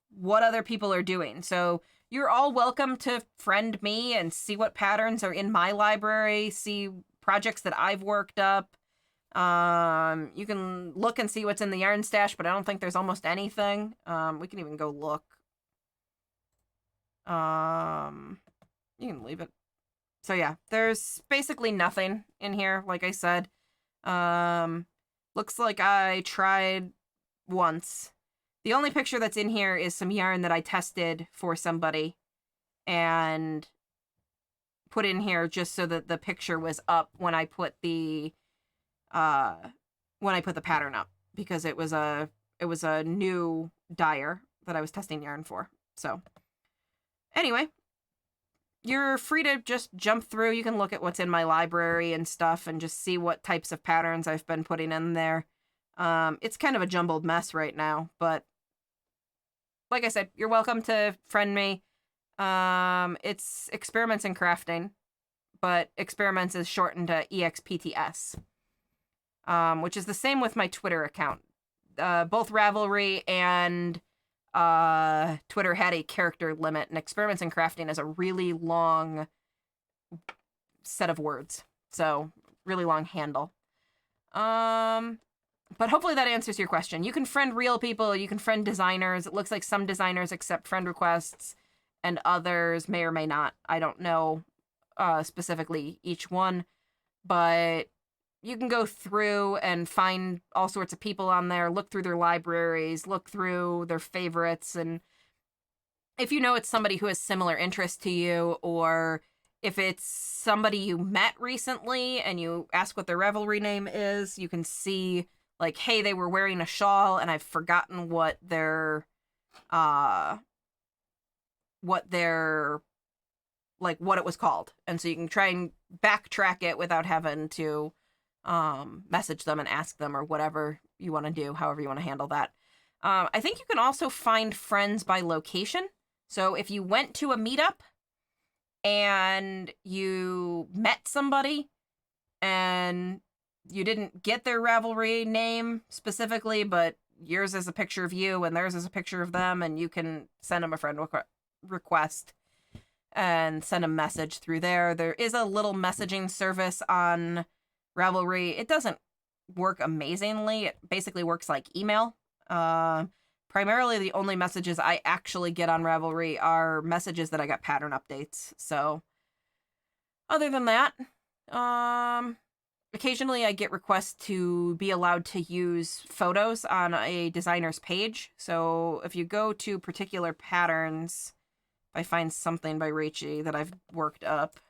what other people are doing. So you're all welcome to friend me and see what patterns are in my library, see projects that I've worked up. You can look and see what's in the yarn stash, but I don't think there's almost anything. We can even go look. You can leave it. So yeah, there's basically nothing in here, like I said. Looks like I tried once. The only picture that's in here is some yarn that I tested for somebody and put in here just so that the picture was up when I put the when I put the pattern up, because it was a new dyer that I was testing yarn for. So anyway, you're free to just jump through. You can look at what's in my library and stuff and just see what types of patterns I've been putting in there. It's kind of a jumbled mess right now, but like I said, you're welcome to friend me. It's Experiments in Crafting, but Experiments is shortened to EXPTS, which is the same with my Twitter account. Both Ravelry and Twitter had a character limit, and Experiments in Crafting is a really long set of words. So, really long handle. But hopefully that answers your question. You can friend real people, you can friend designers. It looks like some designers accept friend requests, and others may or may not. I don't know specifically each one, but you can go through and find all sorts of people on there, look through their libraries, look through their favorites, and if you know it's somebody who has similar interests to you, or if it's somebody you met recently and you ask what their Ravelry name is, you can see, like, hey, they were wearing a shawl and I've forgotten what their what it was called. And so you can try and backtrack it without having to message them and ask them, or whatever you want to do, however you want to handle that. I think you can also find friends by location. So if you went to a meetup and you met somebody and you didn't get their Ravelry name specifically, but yours is a picture of you and theirs is a picture of them, and you can send them a friend request and send a message through there. There is a little messaging service on Ravelry. It doesn't work amazingly. It basically works like email. Primarily the only messages I actually get on Ravelry are messages that I got pattern updates. So other than that, occasionally I get requests to be allowed to use photos on a designer's page. So if you go to particular patterns, if I find something by Rachie that I've worked up,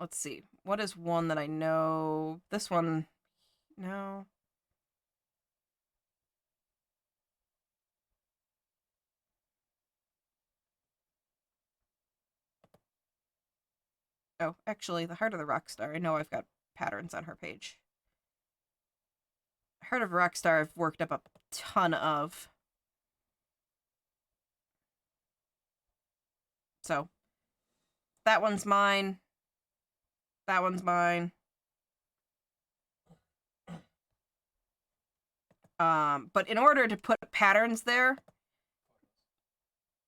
let's see. What is one that I know? This one, no. Oh, actually, the Heart of the Rockstar. I know I've got patterns on her page. Heart of Rockstar I've worked up a ton of. So, that one's mine. That one's mine. But in order to put patterns there,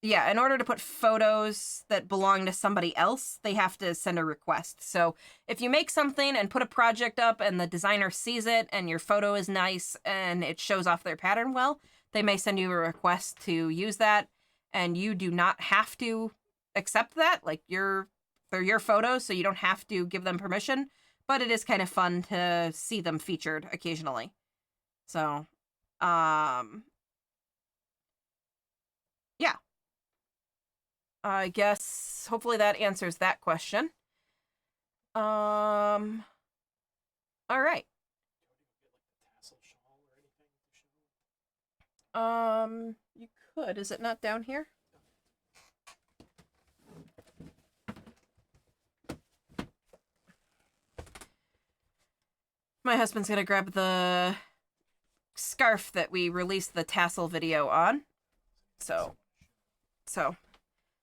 in order to put photos that belong to somebody else, they have to send a request. So if you make something and put a project up and the designer sees it and your photo is nice and it shows off their pattern well, they may send you a request to use that, and you do not have to accept that. Like, they're your photos, so you don't have to give them permission, but it is kind of fun to see them featured occasionally. So, yeah. I guess hopefully that answers that question. All right. You could. Is it not down here? My husband's gonna grab the scarf that we released the tassel video on. So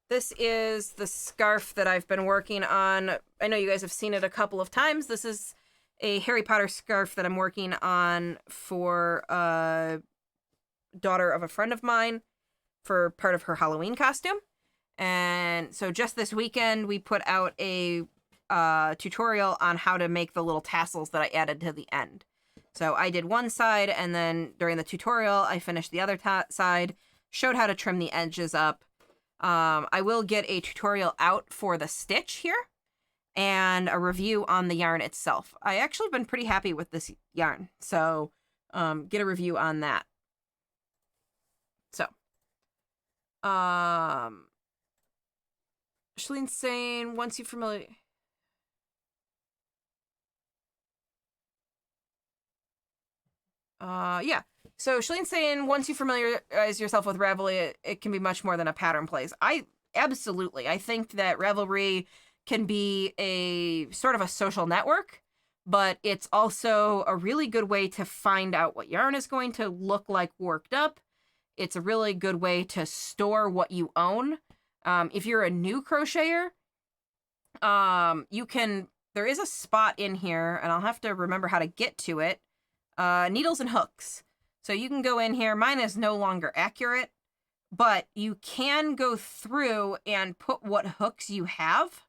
this is the scarf that I've been working on. I know you guys have seen it a couple of times. This is a Harry Potter scarf that I'm working on for a daughter of a friend of mine for part of her Halloween costume. And so just this weekend, we put out a tutorial on how to make the little tassels that I added to the end. So I did one side, and then during the tutorial, I finished the other side, showed how to trim the edges up. I will get a tutorial out for the stitch here and a review on the yarn itself. I actually been pretty happy with this yarn, so get a review on that. So, Shalene's saying, once you're familiar... yeah. So Shalene's saying, once you familiarize yourself with Ravelry, it can be much more than a pattern place. Absolutely. I think that Ravelry can be a sort of a social network, but it's also a really good way to find out what yarn is going to look like worked up. It's a really good way to store what you own. If you're a new crocheter, there is a spot in here, and I'll have to remember how to get to it. Needles and hooks. So you can go in here. Mine is no longer accurate, but you can go through and put what hooks you have.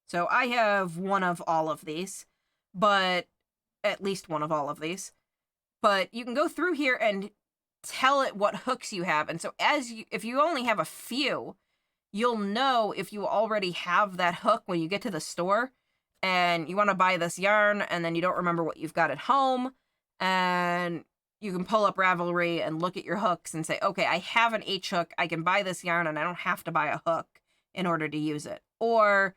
So I have one of all of these, but at least one of all of these. But you can go through here and tell it what hooks you have. And so if you only have a few, you'll know if you already have that hook when you get to the store and you want to buy this yarn and then you don't remember what you've got at home. And you can pull up Ravelry and look at your hooks and say, okay, I have an H hook. I can buy this yarn and I don't have to buy a hook in order to use it. Or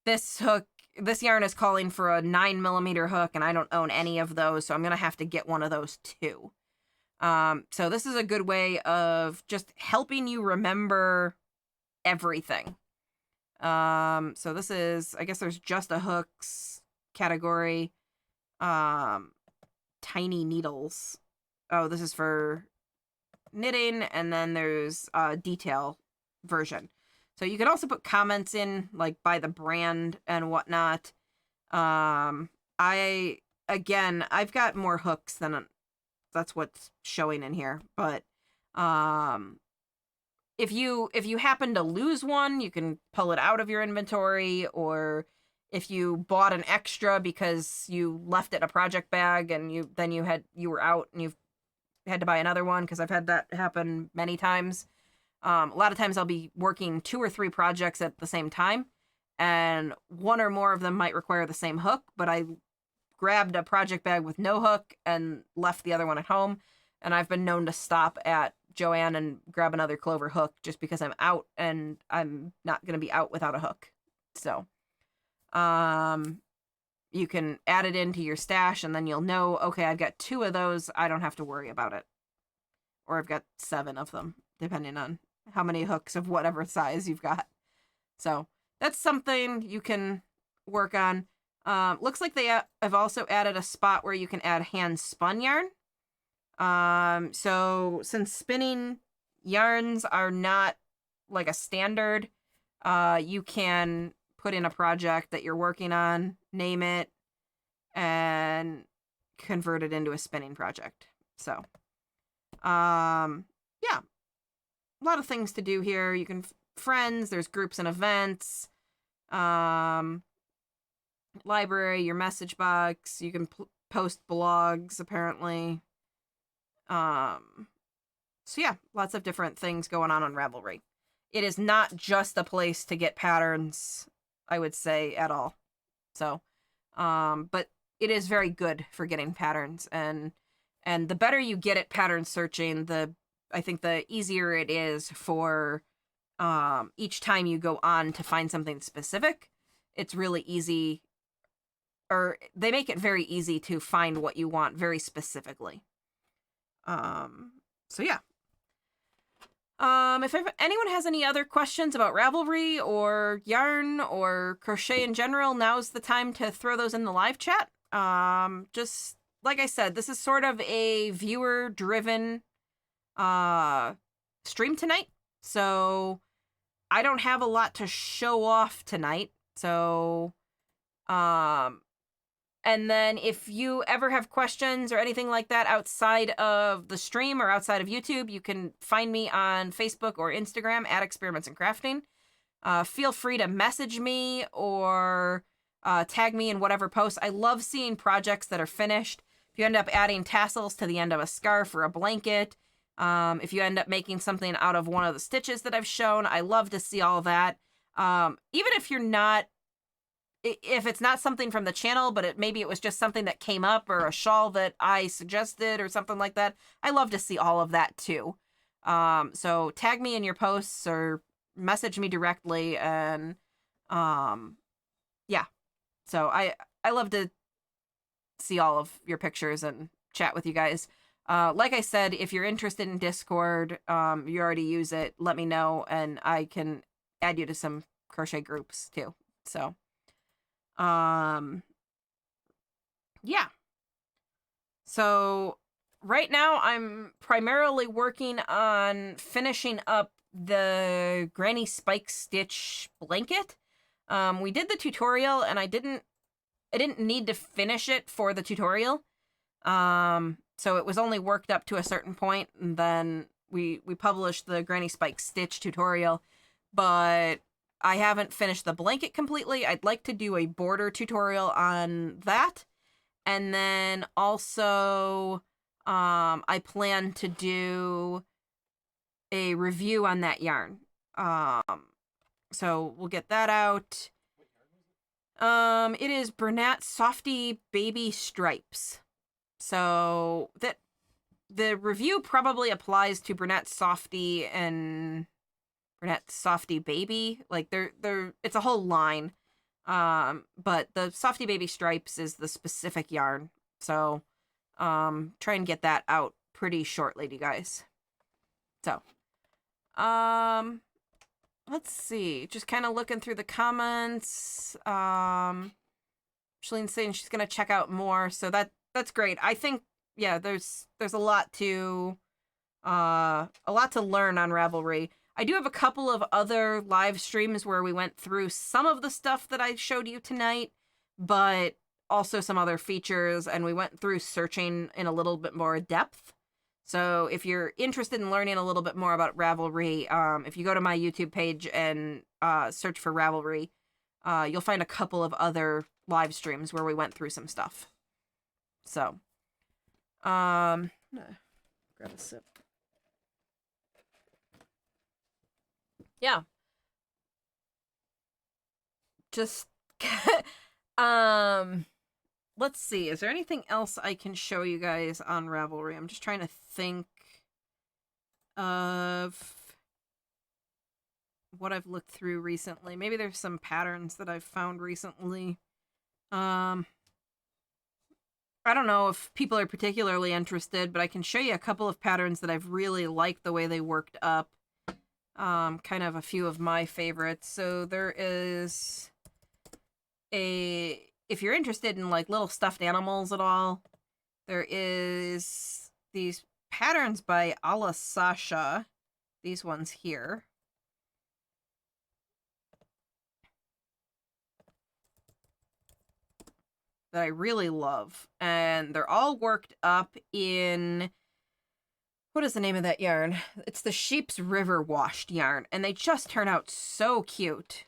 this yarn is calling for a 9mm hook and I don't own any of those, so I'm going to have to get one of those too. So this is a good way of just helping you remember everything. So this is, I guess there's just a hooks category. Tiny needles. Oh, this is for knitting, and then there's a detail version. So you can also put comments in, like by the brand and whatnot. I've got more hooks than that's what's showing in here. But if you happen to lose one, you can pull it out of your inventory, or if you bought an extra because you left it in a project bag and you were out and you've had to buy another one, because I've had that happen many times. A lot of times I'll be working 2 or 3 projects at the same time, and one or more of them might require the same hook, but I grabbed a project bag with no hook and left the other one at home, and I've been known to stop at Joann and grab another Clover hook just because I'm out, and I'm not going to be out without a hook. So you can add it into your stash, and then you'll know, okay, I've got 2 of those. I don't have to worry about it. Or I've got 7 of them, depending on how many hooks of whatever size you've got. So that's something you can work on. Looks like they have also added a spot where you can add hand spun yarn. So since spinning yarns are not like a standard, you can put in a project that you're working on, name it, and convert it into a spinning project. So, yeah, a lot of things to do here. You can friends, there's groups and events, library, your message box. You can post blogs, apparently. So yeah, lots of different things going on Ravelry. It is not just a place to get patterns, I would say, at all. So, but it is very good for getting patterns, and the better you get at pattern searching, I think the easier it is for each time you go on to find something specific. It's really easy, or they make it very easy to find what you want very specifically. So yeah. If anyone has any other questions about Ravelry or yarn or crochet in general, now's the time to throw those in the live chat. Just like I said, this is sort of a viewer-driven stream tonight, so I don't have a lot to show off tonight. So, and then if you ever have questions or anything like that outside of the stream or outside of YouTube, you can find me on Facebook or Instagram at Experiments in Crafting. Feel free to message me or tag me in whatever post. I love seeing projects that are finished. If you end up adding tassels to the end of a scarf or a blanket, if you end up making something out of one of the stitches that I've shown, I love to see all that. Even if it's not something from the channel, but maybe it was just something that came up or a shawl that I suggested or something like that, I love to see all of that too. So tag me in your posts or message me directly, and yeah. So I love to see all of your pictures and chat with you guys. Like I said, if you're interested in Discord, you already use it, let me know, and I can add you to some crochet groups too. So, yeah. So right now I'm primarily working on finishing up the Granny Spike Stitch blanket. We did the tutorial, and I didn't need to finish it for the tutorial. So it was only worked up to a certain point, and then we published the Granny Spike Stitch tutorial, but I haven't finished the blanket completely. I'd like to do a border tutorial on that. And then also, I plan to do a review on that yarn. So we'll get that out. It is Bernat Softy Baby Stripes. So that the review probably applies to Bernat Softy and Bernat Softy Baby. Like they're it's a whole line. But the Softy Baby Stripes is the specific yarn. So try and get that out pretty shortly to you guys. So let's see. Just kind of looking through the comments. Shalene's saying she's gonna check out more, so that's great. I think, yeah, there's a lot to learn on Ravelry. I do have a couple of other live streams where we went through some of the stuff that I showed you tonight, but also some other features, and we went through searching in a little bit more depth. So if you're interested in learning a little bit more about Ravelry, if you go to my YouTube page and search for Ravelry, you'll find a couple of other live streams where we went through some stuff. So, grab a sip. Yeah. Just, let's see. Is there anything else I can show you guys on Ravelry? I'm just trying to think of what I've looked through recently. Maybe there's some patterns that I've found recently. I don't know if people are particularly interested, but I can show you a couple of patterns that I've really liked the way they worked up. Kind of a few of my favorites. So there is if you're interested in like little stuffed animals at all, there is these patterns by Ala Sasha. These ones here. That I really love. And they're all worked up in, what is the name of that yarn? It's the Sheep's River washed yarn, and they just turn out so cute.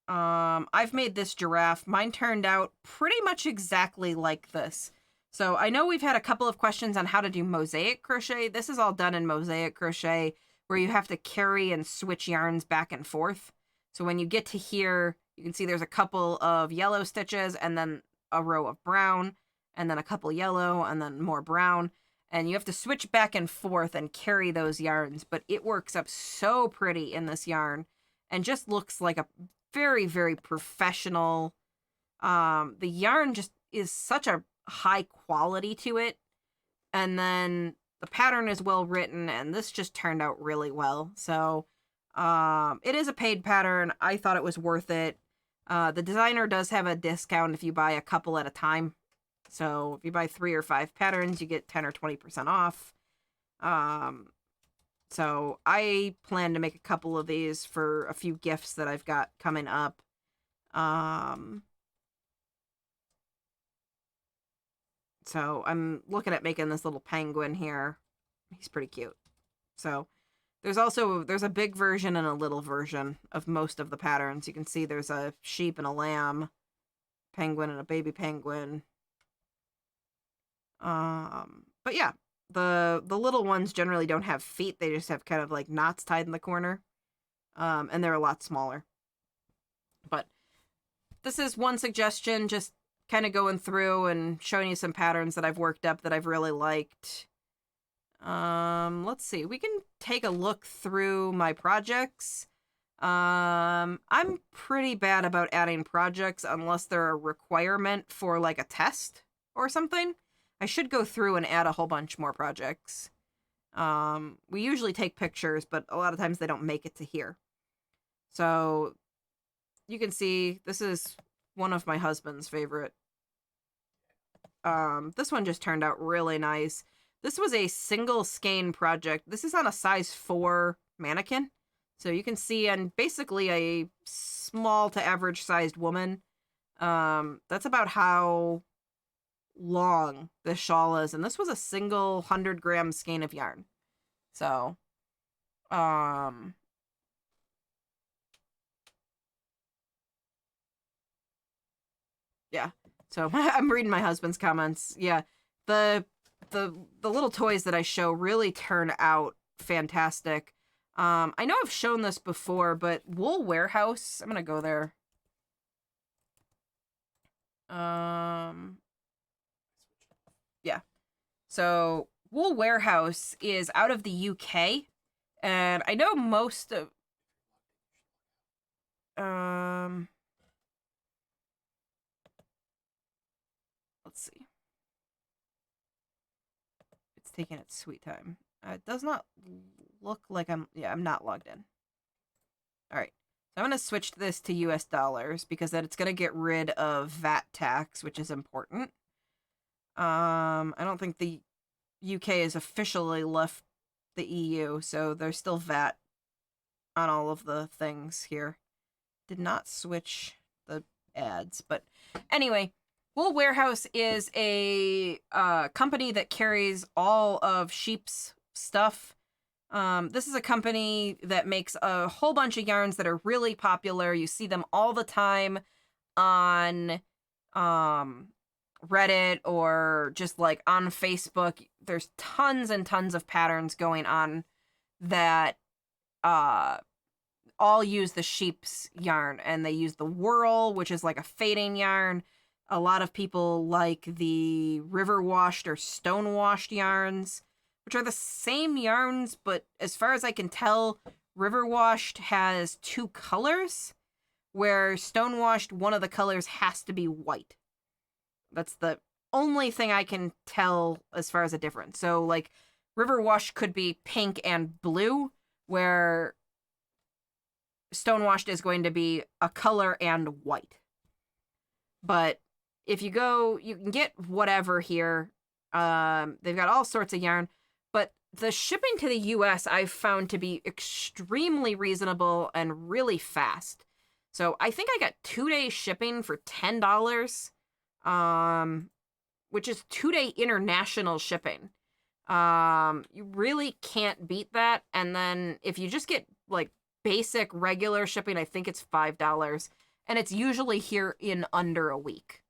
I've made this giraffe. Mine turned out pretty much exactly like this. So I know we've had a couple of questions on how to do mosaic crochet. This is all done in mosaic crochet, where you have to carry and switch yarns back and forth. So when you get to here, you can see there's a couple of yellow stitches, and then a row of brown, and then a couple yellow, and then more brown. And you have to switch back and forth and carry those yarns, but it works up so pretty in this yarn and just looks like a very, very professional. The yarn just is such a high quality to it. And then the pattern is well written, and this just turned out really well. So it is a paid pattern. I thought it was worth it. The designer does have a discount if you buy a couple at a time. So if you buy 3 or 5 patterns, you get 10 or 20% off. So I plan to make a couple of these for a few gifts that I've got coming up. So I'm looking at making this little penguin here. He's pretty cute. So there's a big version and a little version of most of the patterns. You can see there's a sheep and a lamb, penguin and a baby penguin. But yeah, the little ones generally don't have feet. They just have kind of like knots tied in the corner. And they're a lot smaller. But this is one suggestion, just kind of going through and showing you some patterns that I've worked up that I've really liked. Let's see. We can take a look through my projects. I'm pretty bad about adding projects unless they're a requirement for like a test or something. I should go through and add a whole bunch more projects. We usually take pictures, but a lot of times they don't make it to here. So you can see this is one of my husband's favorite. This one just turned out really nice. This was a single skein project. This is on a size 4 mannequin. So you can see, and basically a small to average sized woman. That's about how long this shawl is. And this was a single 100-gram skein of yarn. So, yeah. So I'm reading my husband's comments. Yeah. The little toys that I show really turn out fantastic. I know I've shown this before, but Wool Warehouse, I'm gonna go there. Yeah. So Wool Warehouse is out of the UK, and I know most of let's see. It's taking its sweet time. It does not look like I'm not logged in. All right. So I'm going to switch this to US dollars because then it's going to get rid of VAT tax, which is important. I don't think the UK has officially left the EU, so there's still VAT on all of the things here. Did not switch the ads, but anyway, Wool Warehouse is a company that carries all of Sheep's stuff. This is a company that makes a whole bunch of yarns that are really popular. You see them all the time on Reddit or just like on Facebook. There's tons and tons of patterns going on that all use the Sheep's yarn, and they use the Whirl, which is like a fading yarn. A lot of people like the river washed or stone washed yarns, which are the same yarns, but as far as I can tell, river washed has 2 colors, where stone washed, one of the colors has to be white. That's the only thing I can tell as far as a difference. So like river washed could be pink and blue, where stone washed is going to be a color and white. But if you go, you can get whatever here. They've got all sorts of yarn, but the shipping to the US I've found to be extremely reasonable and really fast. So I think I got 2-day shipping for $10, which is 2-day international shipping. You really can't beat that. And then if you just get like basic regular shipping, I think it's $5, and it's usually here in under a week.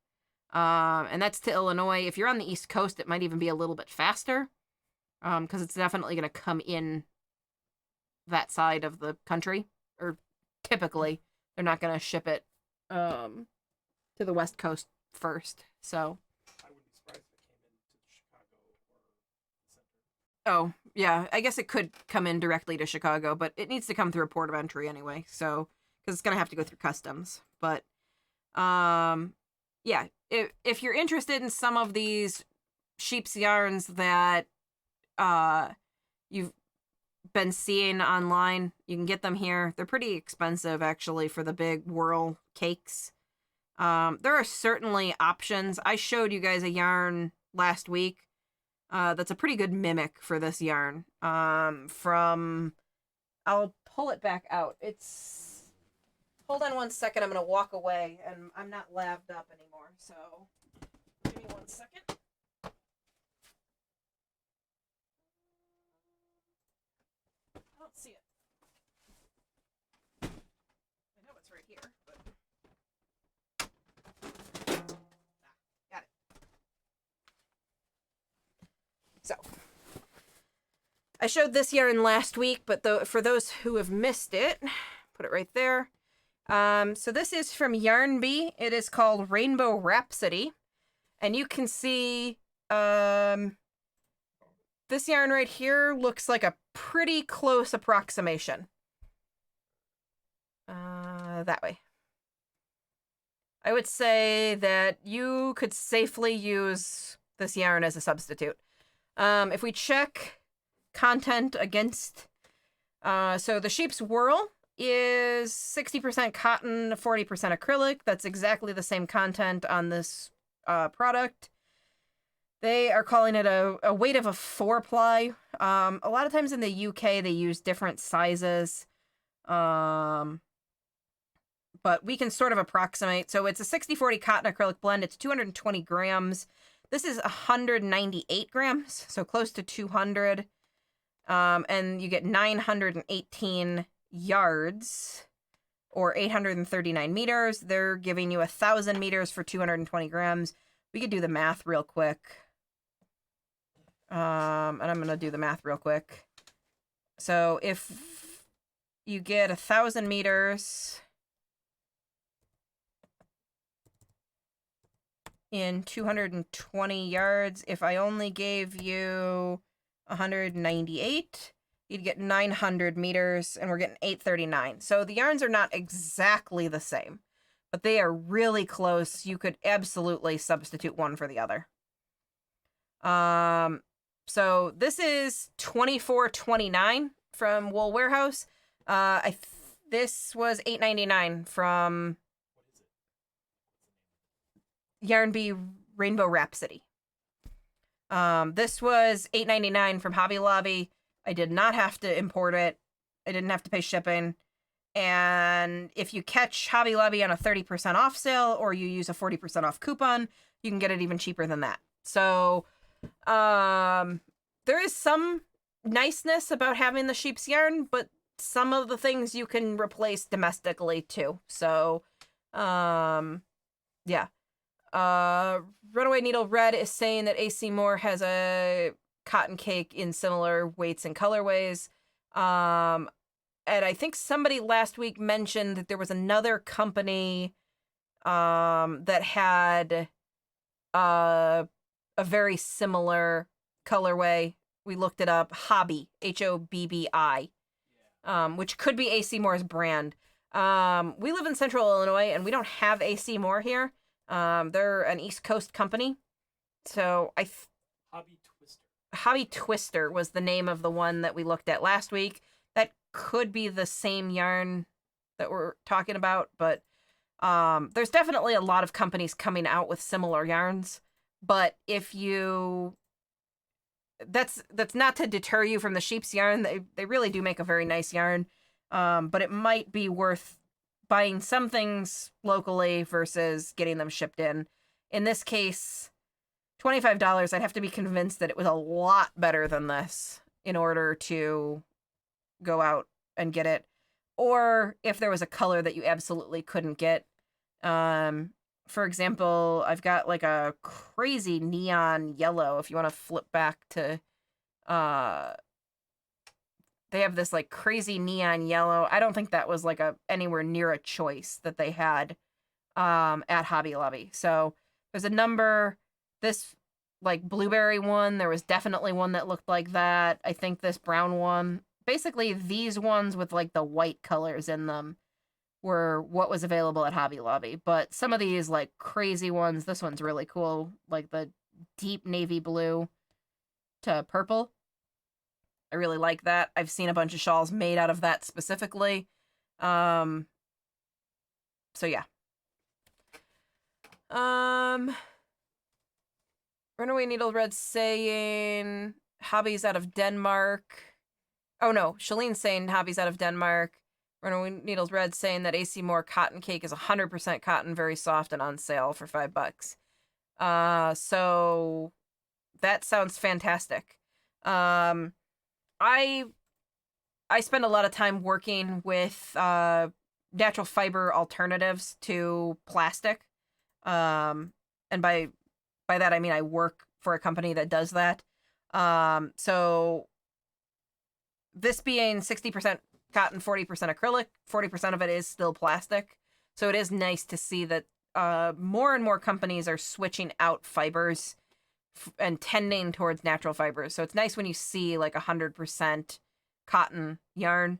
And that's to Illinois. If you're on the East Coast, it might even be a little bit faster, because it's definitely going to come in that side of the country, or typically they're not going to ship it to the West Coast first. So I wouldn't be surprised if it came into Chicago or the center. Oh, yeah, I guess it could come in directly to Chicago, but it needs to come through a port of entry anyway, so because it's going to have to go through customs. But yeah, if you're interested in some of these sheep's yarns that you've been seeing online, you can get them here. They're pretty expensive, actually, for the big whirl cakes. There are certainly options. I showed you guys a yarn last week that's a pretty good mimic for this yarn. From... I'll pull it back out. It's... Hold on one second. I'm going to walk away, and I'm not laved up anymore, so give me 1 second. I don't see it. I know it's right here, but... got it. So, I showed this yarn last week, but for those who have missed it, put it right there. So this is from Yarn Bee. It is called Rainbow Rhapsody. And you can see, this yarn right here looks like a pretty close approximation. That way. I would say that you could safely use this yarn as a substitute. If we check content against, so the sheep's whirl is 60% cotton, 40% acrylic. That's exactly the same content on this product. They are calling it a weight of a 4-ply. A lot of times in the UK, they use different sizes. But we can sort of approximate. So it's a 60-40 cotton acrylic blend. It's 220 grams. This is 198 grams, so close to 200. And you get 918 yards, or 839 meters. They're giving you 1,000 meters for 220 grams. We could do the math real quick. And I'm going to do the math real quick. So if you get 1,000 meters in 220 yards, if I only gave you 198, you'd get 900 meters, and we're getting 839. So the yarns are not exactly the same, but they are really close. You could absolutely substitute one for the other. So this is 24.29 from Wool Warehouse. This was $8.99 from Yarn Bee Rainbow Rhapsody. This was $8.99 from Hobby Lobby. I did not have to import it. I didn't have to pay shipping. And if you catch Hobby Lobby on a 30% off sale, or you use a 40% off coupon, you can get it even cheaper than that. So, there is some niceness about having the sheep's yarn, but some of the things you can replace domestically too. So, yeah. Runaway Needle Red is saying that AC Moore has a cotton cake in similar weights and colorways. And I think somebody last week mentioned that there was another company that had a very similar colorway. We looked it up. Hobby, Hobbi, which could be AC Moore's brand. We live in Central Illinois, and we don't have AC Moore here. They're an East Coast company. So Hobby Twister was the name of the one that we looked at last week. That could be the same yarn that we're talking about, but there's definitely a lot of companies coming out with similar yarns. But if you, that's not to deter you from the sheep's yarn. They really do make a very nice yarn. But it might be worth buying some things locally versus getting them shipped in. In this case, $25, I'd have to be convinced that it was a lot better than this in order to go out and get it. Or if there was a color that you absolutely couldn't get. For example, I've got like a crazy neon yellow. If you want to flip back to, they have this like crazy neon yellow. I don't think that was like anywhere near a choice that they had at Hobby Lobby. So there's a number. This like blueberry one, there was definitely one that looked like that. I think this brown one, basically these ones with like the white colors in them, were what was available at Hobby Lobby. But some of these like crazy ones, this one's really cool, like the deep navy blue to purple. I really like that. I've seen a bunch of shawls made out of that specifically. So yeah. Runaway Needle Red saying Hobby's out of Denmark. Oh no, Shalene's saying Hobby's out of Denmark. Runaway Needles Red saying that AC Moore cotton cake is 100% cotton, very soft, and on sale for $5. So that sounds fantastic. I spend a lot of time working with natural fiber alternatives to plastic. And by that I mean I work for a company that does that. So this being 60% cotton, 40% acrylic, 40% of it is still plastic. So it is nice to see that more and more companies are switching out fibers and tending towards natural fibers. So it's nice when you see like 100% cotton yarn.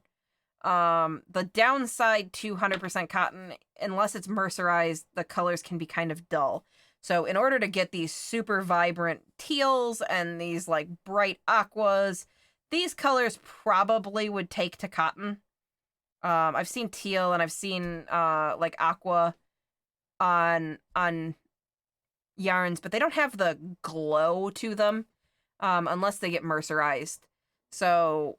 The downside to 100% cotton, unless it's mercerized, the colors can be kind of dull. So in order to get these super vibrant teals and these like bright aquas, these colors probably would take to cotton. I've seen teal and I've seen like aqua on yarns, but they don't have the glow to them unless they get mercerized. So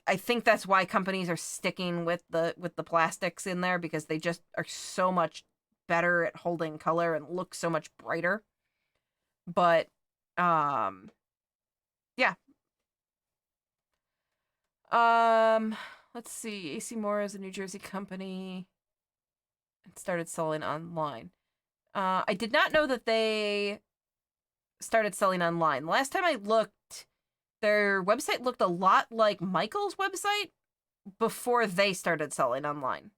I think that's why companies are sticking with the plastics in there, because they just are so much better at holding color and look so much brighter. But yeah. Let's see. AC Moore is a New Jersey company and started selling online. I did not know that they started selling online. Last time I looked, their website looked a lot like Michael's website before they started selling online.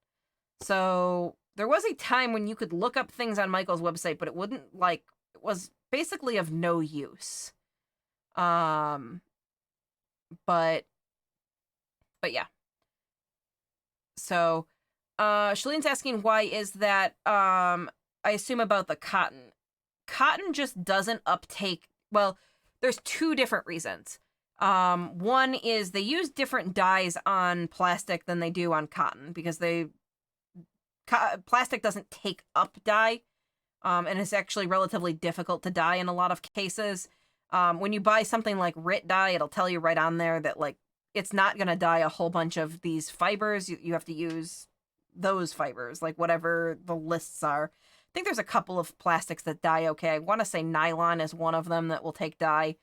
So there was a time when you could look up things on Michael's website, but it wouldn't like, it was basically of no use. But yeah. So, Shalene's asking why is that, I assume about the cotton. Cotton just doesn't uptake, well, there's two different reasons. One is they use different dyes on plastic than they do on cotton, because plastic doesn't take up dye, and it's actually relatively difficult to dye in a lot of cases. When you buy something like RIT dye, it'll tell you right on there that like it's not going to dye a whole bunch of these fibers. You have to use those fibers, like whatever the lists are. I think there's a couple of plastics that dye okay. I want to say nylon is one of them that will take dye.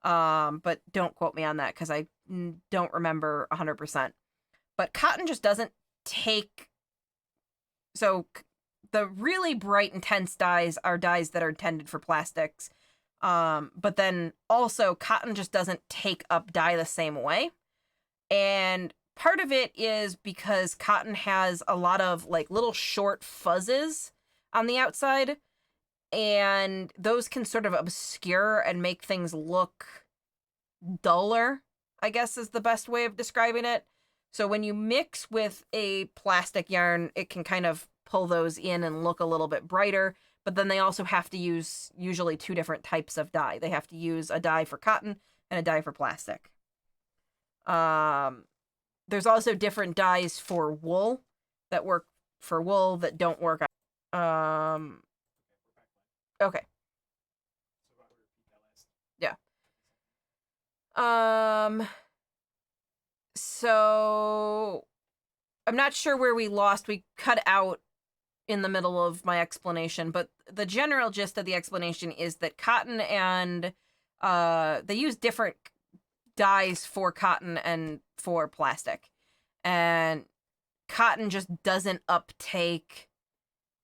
But don't quote me on that because I don't remember 100%. But cotton just doesn't take... So the really bright, intense dyes are dyes that are intended for plastics. But then also cotton just doesn't take up dye the same way. And part of it is because cotton has a lot of like little short fuzzes on the outside, and those can sort of obscure and make things look duller, I guess is the best way of describing it. So when you mix with a plastic yarn, it can kind of pull those in and look a little bit brighter. But then they also have to use usually two different types of dye. They have to use a dye for cotton and a dye for plastic. There's also different dyes for wool that work for wool that don't work. Okay. Yeah. So I'm not sure where we lost. We cut out in the middle of my explanation, but the general gist of the explanation is that cotton and they use different dyes for cotton and for plastic, and cotton just doesn't uptake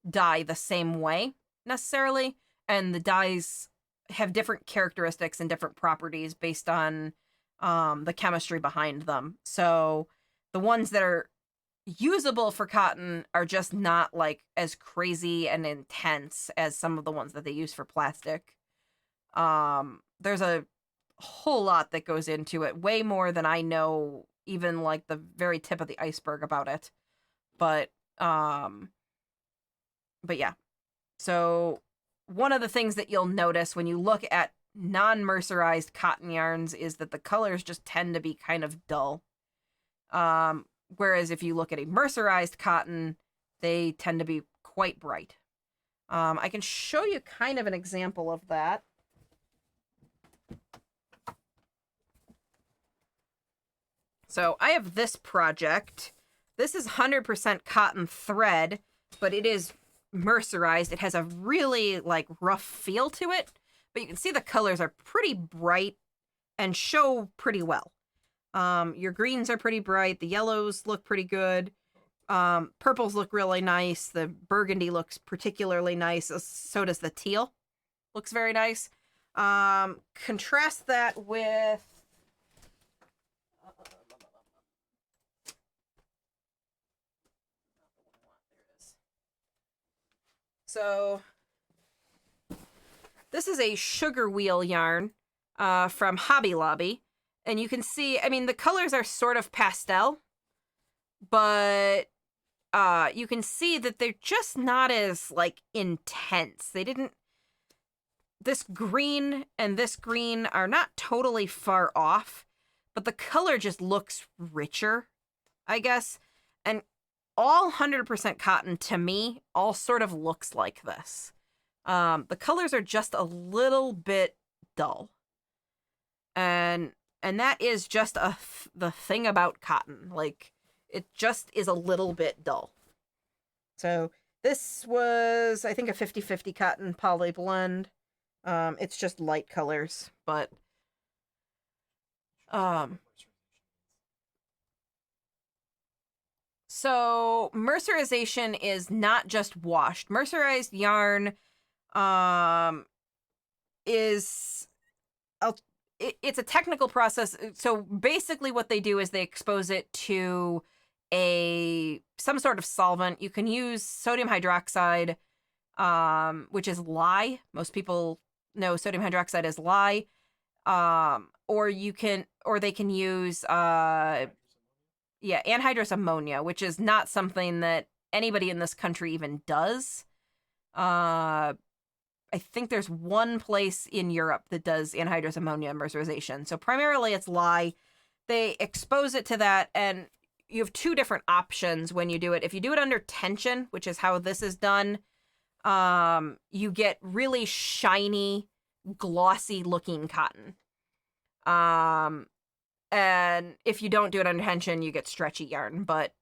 dye the same way necessarily, and the dyes have different characteristics and different properties based on the chemistry behind them. So the ones that are usable for cotton are just not like as crazy and intense as some of the ones that they use for plastic. There's a whole lot that goes into it, way more than I know, even like the very tip of the iceberg about it. But yeah. So one of the things that you'll notice when you look at non-mercerized cotton yarns is that the colors just tend to be kind of dull. Whereas if you look at a mercerized cotton, they tend to be quite bright. I can show you kind of an example of that. So I have this project. This is 100% cotton thread, but it is mercerized. It has a really like rough feel to it, but you can see the colors are pretty bright and show pretty well. Your greens are pretty bright. The yellows look pretty good. Purples look really nice. The burgundy looks particularly nice. So does the teal. Looks very nice. Contrast that with... So This is a sugar wheel yarn from Hobby Lobby. And you can see, I mean, the colors are sort of pastel, but you can see that they're just not as, like, intense. They didn't... This green and this green are not totally far off, but the color just looks richer, I guess. And all 100% cotton, to me, all sort of looks like this. The colors are just a little bit dull. And that is just the thing about cotton. Like, it just is a little bit dull. So this was, I think, a 50-50 cotton poly blend. It's just light colors, but so mercerization is not just washed. Mercerized yarn is it's a technical process. So basically what they do is they expose it to some sort of solvent. You can use sodium hydroxide, which is lye. Most people know sodium hydroxide is lye. Or they can use anhydrous ammonia, which is not something that anybody in this country even does. I think there's one place in Europe that does anhydrous ammonia mercerization. So primarily it's lye. They expose it to that, and you have two different options when you do it. If you do it under tension, which is how this is done, you get really shiny, glossy looking cotton. And if you don't do it under tension, you get stretchy yarn. But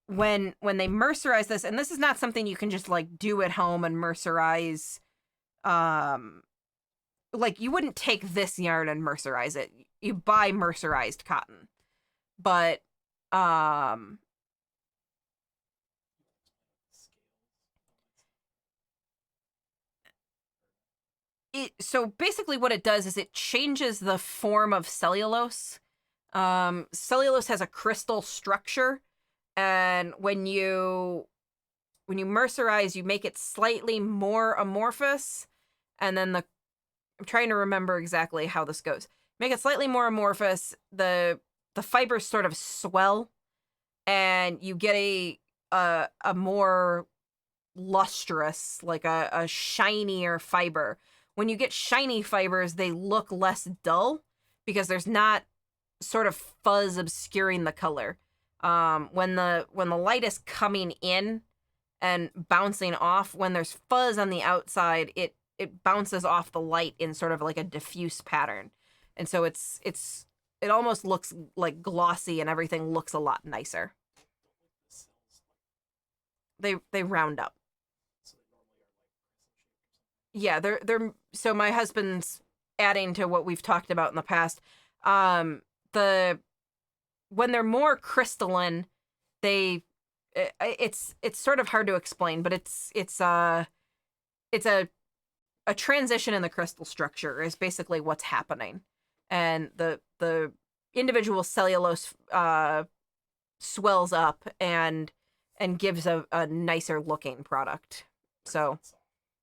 when they mercerize this, and this is not something you can just like do at home and mercerize, like you wouldn't take this yarn and mercerize it. You buy mercerized cotton. But so basically what it does is it changes the form of cellulose. Cellulose has a crystal structure, and when you mercerize, you make it slightly more amorphous, and then I'm trying to remember exactly how this goes. Make it slightly more amorphous, the fibers sort of swell, and you get a more lustrous, like a shinier fiber. When you get shiny fibers, they look less dull because there's not sort of fuzz obscuring the color. When the light is coming in and bouncing off, when there's fuzz on the outside, it bounces off the light in sort of like a diffuse pattern. And so it almost looks like glossy, and everything looks a lot nicer. They round up. Yeah, they're so my husband's adding to what we've talked about in the past. When they're more crystalline, it's sort of hard to explain, but it's a transition in the crystal structure is basically what's happening. And the individual cellulose swells up and gives a nicer looking product. So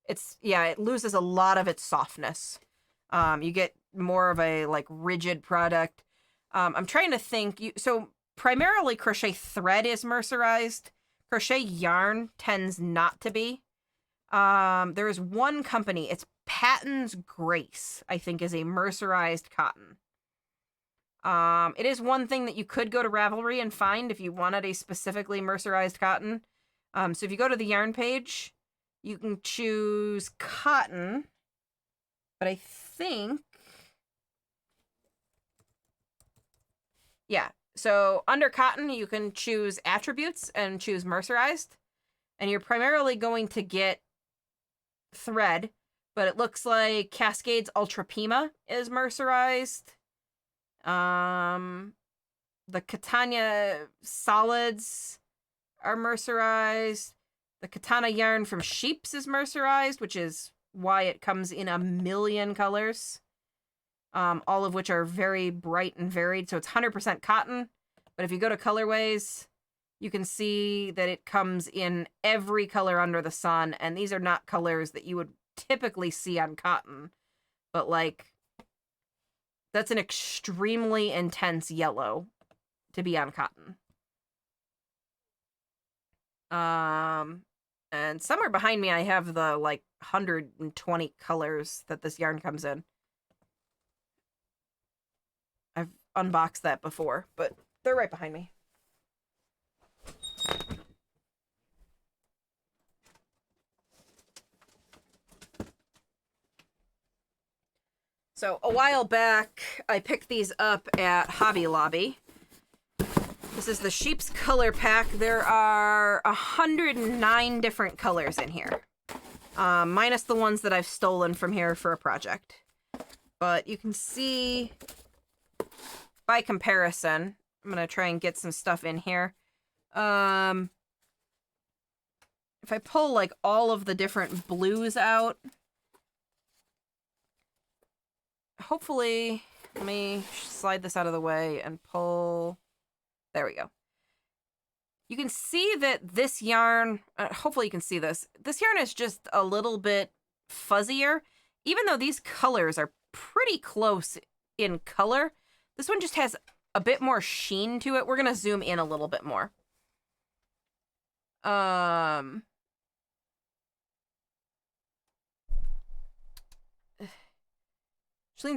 it loses a lot of its softness. You get more of a like rigid product. I'm trying to think. So primarily crochet thread is mercerized. Crochet yarn tends not to be. There is one company. It's Patton's Grace, I think, is a mercerized cotton. It is one thing that you could go to Ravelry and find if you wanted a specifically mercerized cotton. So if you go to the yarn page, you can choose cotton, but I think, yeah. So under cotton, you can choose attributes and choose mercerized, and you're primarily going to get thread, but it looks like Cascades Ultra Pima is mercerized. The Catania solids are mercerized. The Katana yarn from Sheeps is mercerized, which is why it comes in a million colors, all of which are very bright and varied. So it's 100% cotton, but if you go to colorways, you can see that it comes in every color under the sun, and these are not colors that you would typically see on cotton. But, like, that's an extremely intense yellow to be on cotton. And somewhere behind me I have the, like, 120 colors that this yarn comes in. I've unboxed that before, but they're right behind me. So a while back, I picked these up at Hobby Lobby. This is the Sheep's Color Pack. There are 109 different colors in here, minus the ones that I've stolen from here for a project. But you can see, by comparison, I'm going to try and get some stuff in here. If I pull, like, all of the different blues out, hopefully, let me slide this out of the way and pull. There we go. You can see that this yarn, hopefully you can see this. This yarn is just a little bit fuzzier. Even though these colors are pretty close in color, this one just has a bit more sheen to it. We're going to zoom in a little bit more. Shalene's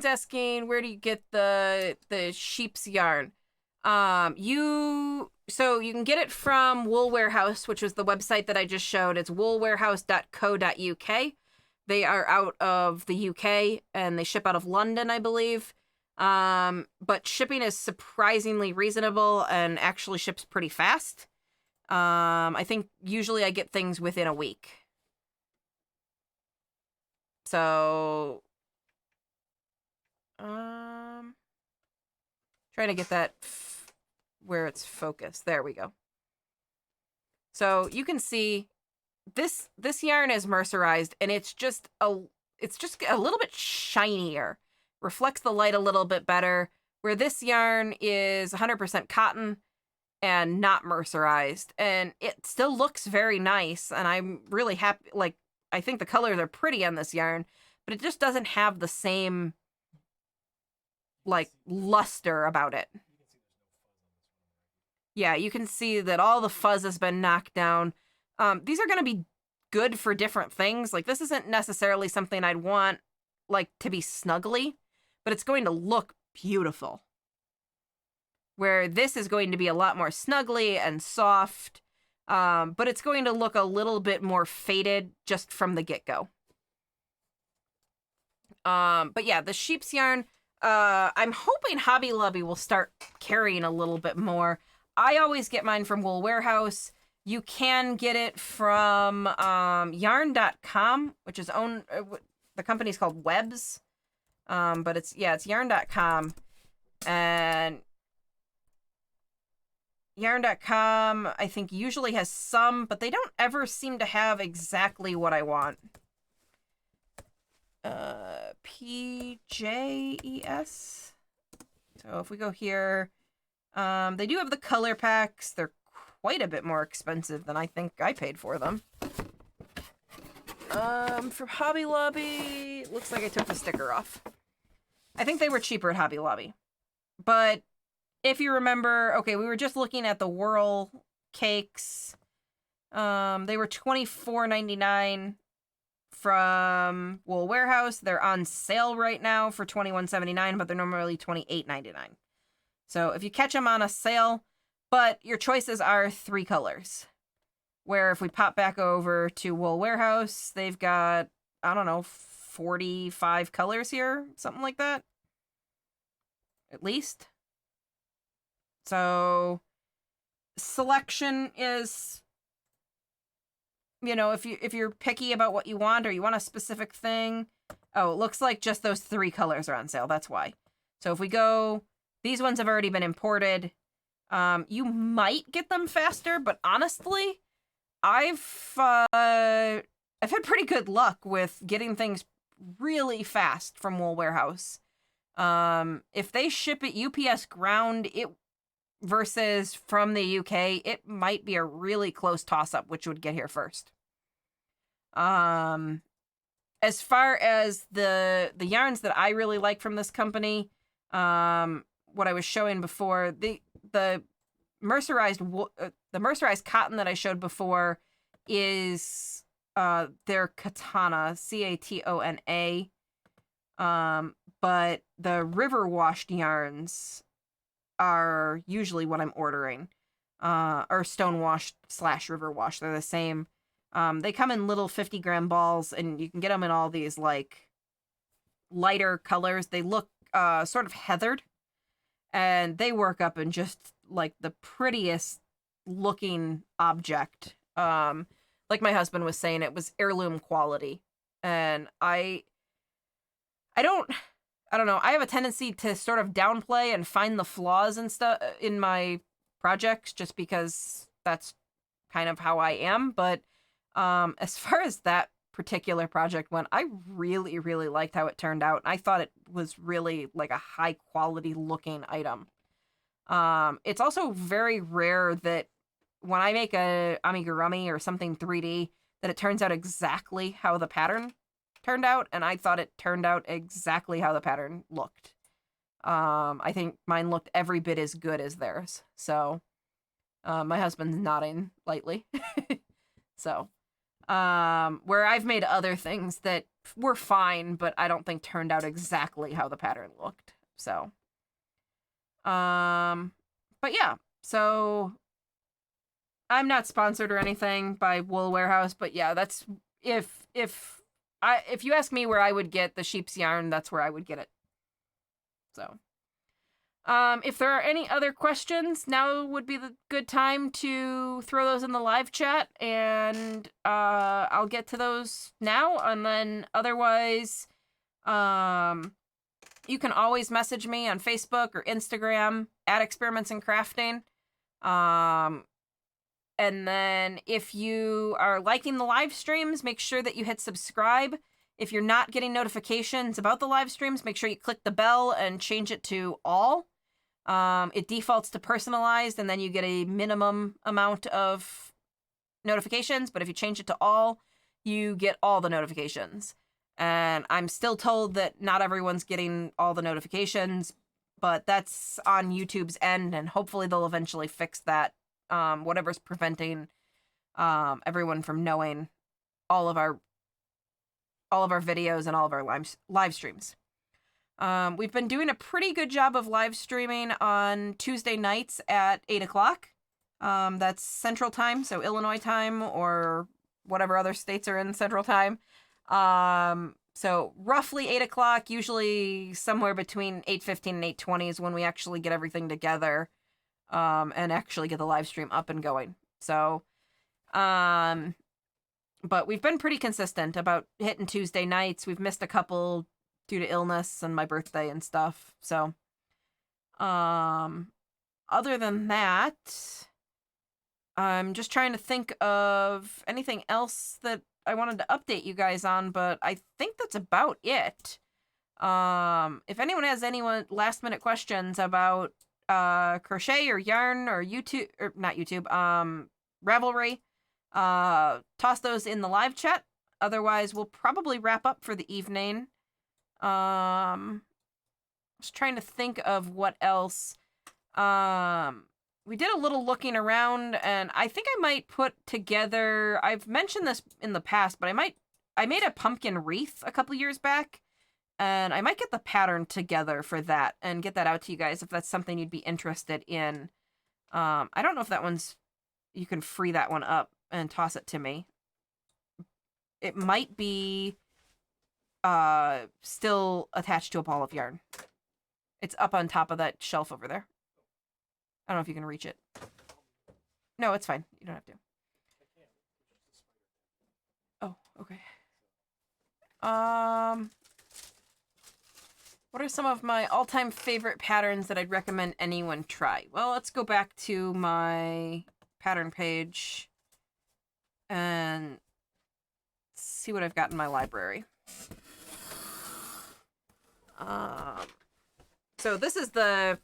asking, where do you get the sheep's yarn? So you can get it from Wool Warehouse, which was the website that I just showed. It's woolwarehouse.co.uk. They are out of the UK and they ship out of London, I believe. But shipping is surprisingly reasonable and actually ships pretty fast. I think usually I get things within a week. So, trying to get that where it's focused. There we go. So you can see this yarn is mercerized, and it's just a little bit shinier. Reflects the light a little bit better. Where this yarn is 100% cotton and not mercerized, and it still looks very nice. And I'm really happy. Like, I think the colors are pretty on this yarn, but it just doesn't have the same, like, luster about it. Yeah, you can see that all the fuzz has been knocked down. These are going to be good for different things. Like, this isn't necessarily something I'd want, like, to be snuggly, but it's going to look beautiful. Where this is going to be a lot more snuggly and soft, but it's going to look a little bit more faded just from the get-go. But yeah, the sheep's yarn, I'm hoping Hobby Lobby will start carrying a little bit more. I always get mine from Wool Warehouse. You can get it from yarn.com, which is owned, the company's called Webs. But it's yarn.com. And yarn.com, I think, usually has some, but they don't ever seem to have exactly what I want. PJES. So if we go here, they do have the color packs. They're quite a bit more expensive than I think I paid for them. From Hobby Lobby, looks like I took the sticker off. I think they were cheaper at Hobby Lobby. But if you remember, okay, we were just looking at the Whirl cakes. They were $24.99 from Wool Warehouse. They're on sale right now for $21.79, but they're normally $28.99. So if you catch them on a sale, but your choices are 3 colors. Where if we pop back over to Wool Warehouse, they've got, I don't know, 45 colors here, something like that. At least. So selection is, you know, if you're picky about what you want or you want a specific thing. Oh, it looks like just those 3 colors are on sale. That's why. So if we go, these ones have already been imported. You might get them faster, but honestly, I've had pretty good luck with getting things really fast from Wool Warehouse. If they ship it UPS ground, it versus from the UK, it might be a really close toss-up which would get here first. And as far as the yarns that I really like from this company, what I was showing before, the mercerized cotton that I showed before is their Katana, Catona. But the river washed yarns are usually what I'm ordering. Or stone washed / river wash. They're the same. They come in little 50-gram balls, and you can get them in all these like lighter colors. They look sort of heathered, and they work up in just like the prettiest looking object. Like my husband was saying, it was heirloom quality, and I don't know. I have a tendency to sort of downplay and find the flaws and stuff in my projects just because that's kind of how I am. But as far as that particular project went, I really, really liked how it turned out. I thought it was really like a high quality looking item. It's also very rare that when I make a amigurumi or something 3D, that it turns out exactly how the pattern turned out, and I thought it turned out exactly how the pattern looked. I think mine looked every bit as good as theirs. So, my husband's nodding lightly. So, where I've made other things that were fine, but I don't think turned out exactly how the pattern looked. So, but yeah, so I'm not sponsored or anything by Wool Warehouse, but yeah, that's if you ask me where I would get the sheep's yarn, that's where I would get it. So, if there are any other questions, now would be the good time to throw those in the live chat, and I'll get to those now. And then otherwise, you can always message me on Facebook or Instagram at Experiments in Crafting. And then if you are liking the live streams, make sure that you hit subscribe. If you're not getting notifications about the live streams, make sure you click the bell and change it to all. It defaults to personalized, and then you get a minimum amount of notifications. But if you change it to all, you get all the notifications. And I'm still told that not everyone's getting all the notifications, but that's on YouTube's end, and hopefully they'll eventually fix that. Whatever's preventing everyone from knowing all of our videos and all of our live streams. We've been doing a pretty good job of live streaming on Tuesday nights at 8 o'clock. That's Central Time, so Illinois time or whatever other states are in Central Time. So roughly 8 o'clock, usually somewhere between 8:15 and 8:20 is when we actually get everything together. And actually get the live stream up and going. So, but we've been pretty consistent about hitting Tuesday nights. We've missed a couple due to illness and my birthday and stuff. So, other than that, I'm just trying to think of anything else that I wanted to update you guys on, but I think that's about it. If anyone has any last minute questions about crochet or yarn or YouTube, or not YouTube, Ravelry, toss those in the live chat. Otherwise, we'll probably wrap up for the evening. Just trying to think of what else. We did a little looking around, and I think I might put together, I've mentioned this in the past, but I made a pumpkin wreath a couple years back. And I might get the pattern together for that and get that out to you guys if that's something you'd be interested in. I don't know if you can free that one up and toss it to me. It might be still attached to a ball of yarn. It's up on top of that shelf over there. I don't know if you can reach it. No, it's fine. You don't have to. Oh, okay. What are some of my all-time favorite patterns that I'd recommend anyone try? Well, let's go back to my pattern page and see what I've got in my library. So this is the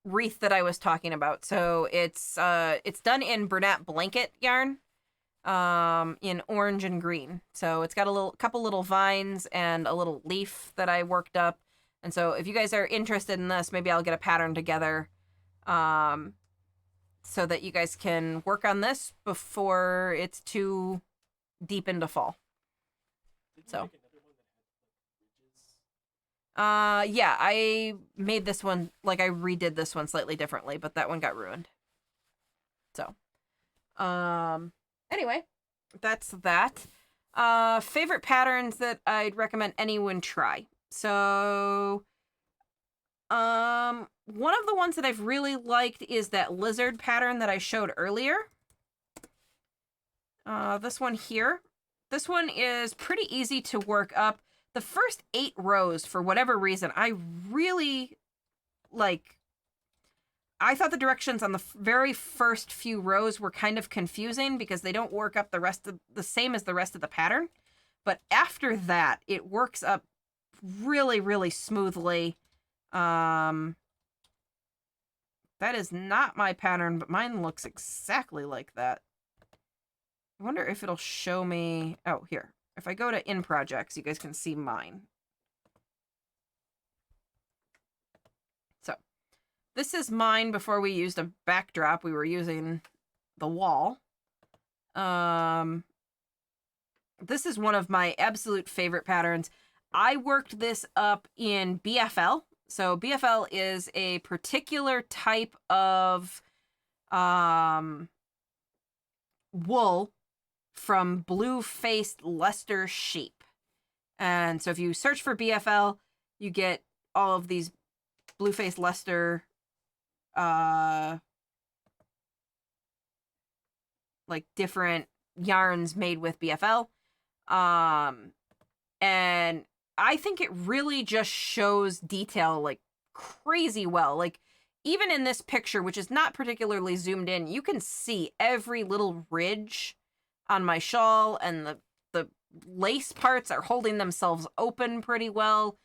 wreath that I was talking about. So it's done in Bernat blanket yarn, in orange and green. So it's got a couple little vines and a little leaf that I worked up. And so if you guys are interested in this, maybe I'll get a pattern together, so that you guys can work on this before it's too deep into fall. So, yeah, I made this one, like I redid this one slightly differently, but that one got ruined. So, anyway, that's that. Favorite patterns that I'd recommend anyone try. So, one of the ones that I've really liked is that lizard pattern that I showed earlier. This one here. This one is pretty easy to work up. The first 8 rows, for whatever reason, I really like. I thought the directions on the very first few rows were kind of confusing because they don't work up the same as the rest of the pattern. But after that, it works up really, really smoothly. That is not my pattern, but mine looks exactly like that. I wonder if it'll show me... Oh, here. If I go to In Projects, you guys can see mine. So, this is mine before we used a backdrop. We were using the wall. This is one of my absolute favorite patterns. I worked this up in BFL. So, BFL is a particular type of wool from blue-faced Leicester sheep. And so if you search for BFL, you get all of these blue-faced Leicester like different yarns made with BFL. And I think it really just shows detail like crazy well. Like even in this picture, which is not particularly zoomed in, you can see every little ridge on my shawl, and the lace parts are holding themselves open pretty well.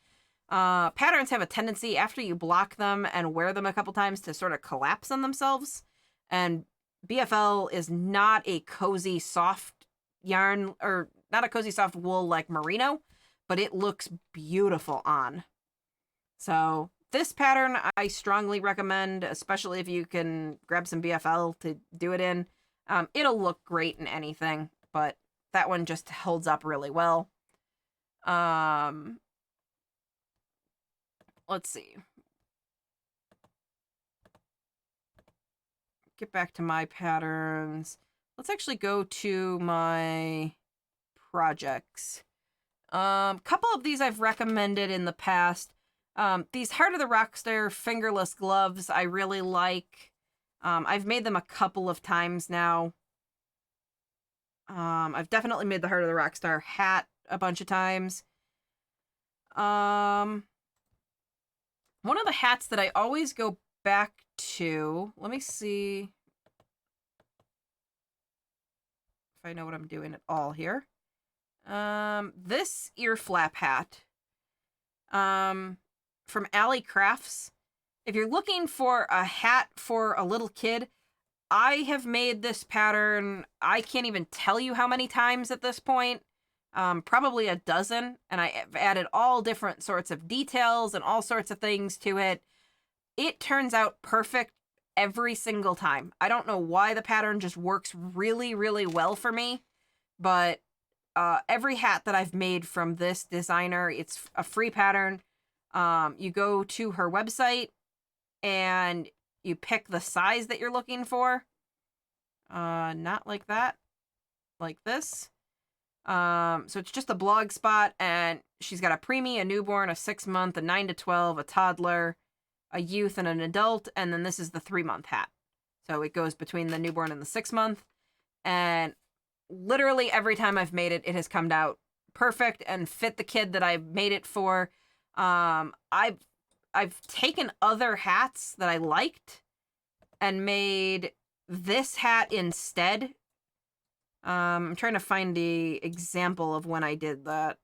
Patterns have a tendency, after you block them and wear them a couple times, to sort of collapse on themselves. And BFL is not a cozy, soft yarn, or not a cozy, soft wool like merino, but it looks beautiful on. So this pattern I strongly recommend, especially if you can grab some BFL to do it in. It'll look great in anything, but that one just holds up really well. Let's see. Get back to my patterns. Let's actually go to my projects. Couple of these I've recommended in the past. These Heart of the Rockstar fingerless gloves I really like. I've made them a couple of times now. I've definitely made the Heart of the Rockstar hat a bunch of times. One of the hats that I always go back to, let me see if I know what I'm doing at all here. This ear flap hat, from Alley Crafts. If you're looking for a hat for a little kid, I have made this pattern, I can't even tell you how many times at this point. Probably a dozen, and I've added all different sorts of details and all sorts of things to it. It turns out perfect every single time. I don't know why the pattern just works really, really well for me, but every hat that I've made from this designer, it's a free pattern. You go to her website and you pick the size that you're looking for. Not like that, like this. So it's just a blog spot, and she's got a preemie, a newborn, a 6-month, a 9 to 12, a toddler, a youth, and an adult, and then this is the 3-month hat. So it goes between the newborn and the 6-month, and literally every time I've made it, it has come out perfect and fit the kid that I made it for. I've taken other hats that I liked and made this hat instead. I'm trying to find the example of when I did that.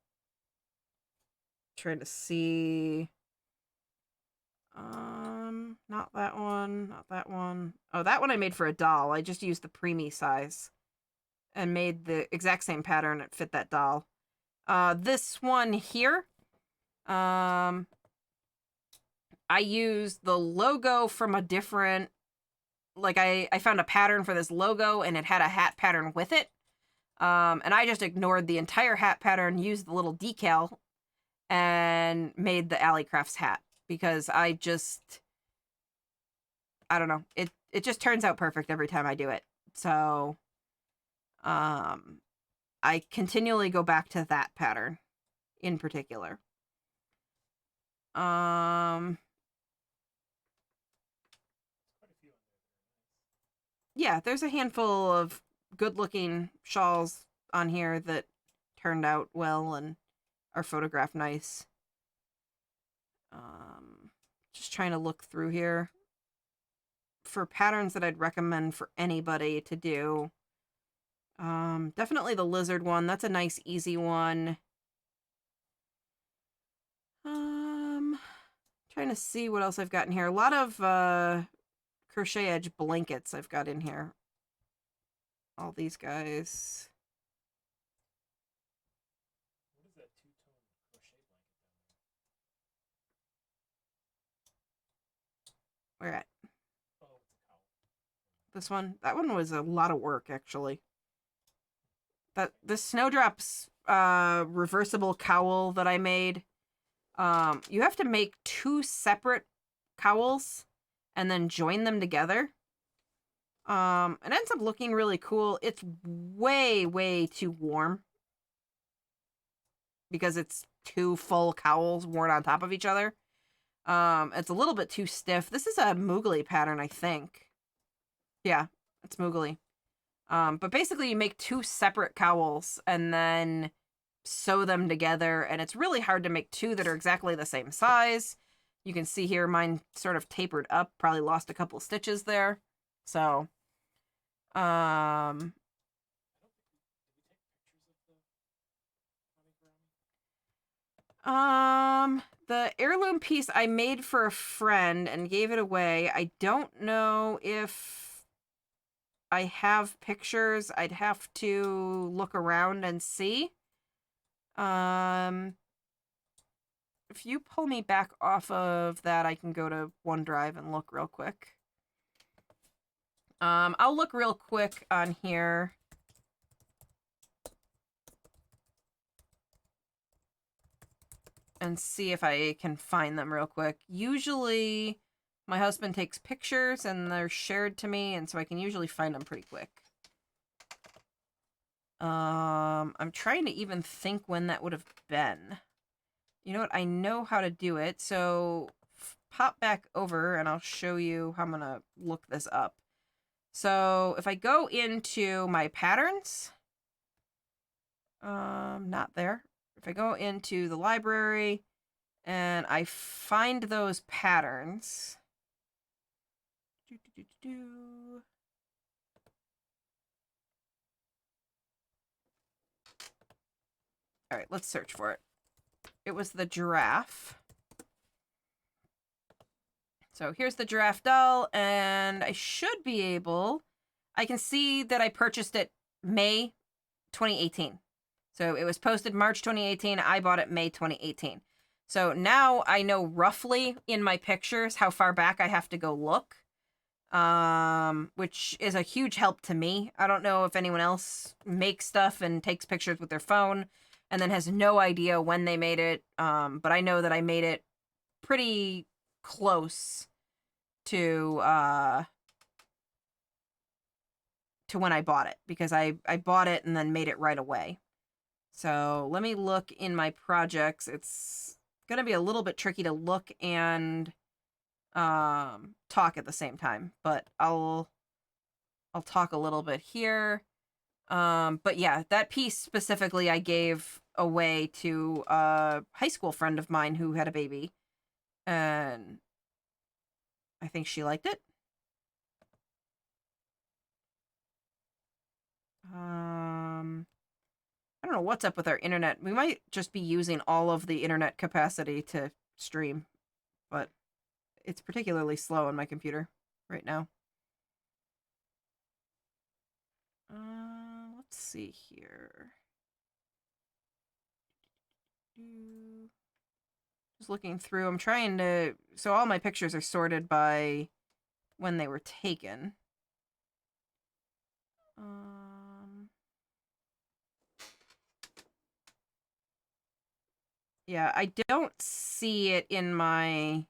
Trying to see. Not that one, not that one. Oh, that one I made for a doll. I just used the preemie size and made the exact same pattern that fit that doll. This one here, I used the logo from a different, like I found a pattern for this logo and it had a hat pattern with it. And I just ignored the entire hat pattern, used the little decal, and made the Alley Crafts hat because I don't know. It just turns out perfect every time I do it. So, I continually go back to that pattern in particular. Yeah, there's a handful of good-looking shawls on here that turned out well and are photographed nice. Just trying to look through here for patterns that I'd recommend for anybody to do. Definitely the lizard one. That's a nice, easy one. Trying to see what else I've got in here. A lot of crochet edge blankets I've got in here. All these guys. What is that two-tone crochet blanket down there? Where at? Oh, it's a cowl. This one? That one was a lot of work, actually. The Snowdrop's reversible cowl that I made. You have to make 2 separate cowls and then join them together. It ends up looking really cool. It's way, way too warm because it's 2 full cowls worn on top of each other. It's a little bit too stiff. This is a Moogly pattern, I think. Yeah, it's Moogly. But basically you make 2 separate cowls and then sew them together, and it's really hard to make 2 that are exactly the same size. You can see here mine sort of tapered up, probably lost a couple stitches there. So, the heirloom piece I made for a friend and gave it away. I don't know if I have pictures. I'd have to look around and see. If you pull me back off of that, I can go to OneDrive and look real quick. I'll look real quick on here. And see if I can find them real quick. Usually, my husband takes pictures and they're shared to me, and so I can usually find them pretty quick. I'm trying to even think when that would have been. You know what? I know how to do it, so pop back over and I'll show you how I'm gonna look this up. So if I go into my patterns, not there. If I go into the library and I find those patterns, all right, let's search for it. It was the giraffe. So here's the giraffe doll, and I should be able, I can see that I purchased it May 2018. So it was posted March 2018. I bought it May 2018. So now I know roughly in my pictures how far back I have to go look, which is a huge help to me. I don't know if anyone else makes stuff and takes pictures with their phone and then has no idea when they made it, but I know that I made it pretty close to when I bought it, because I bought it and then made it right away. So let me look in my projects. It's going to be a little bit tricky to look and talk at the same time, but I'll talk a little bit here. But yeah, that piece specifically I gave away to a high school friend of mine who had a baby, and I think she liked it. I don't know what's up with our internet. We might just be using all of the internet capacity to stream, but it's particularly slow on my computer right now. Let's see here. Just looking through. I'm trying to... So all my pictures are sorted by when they were taken. Yeah, I don't see it in my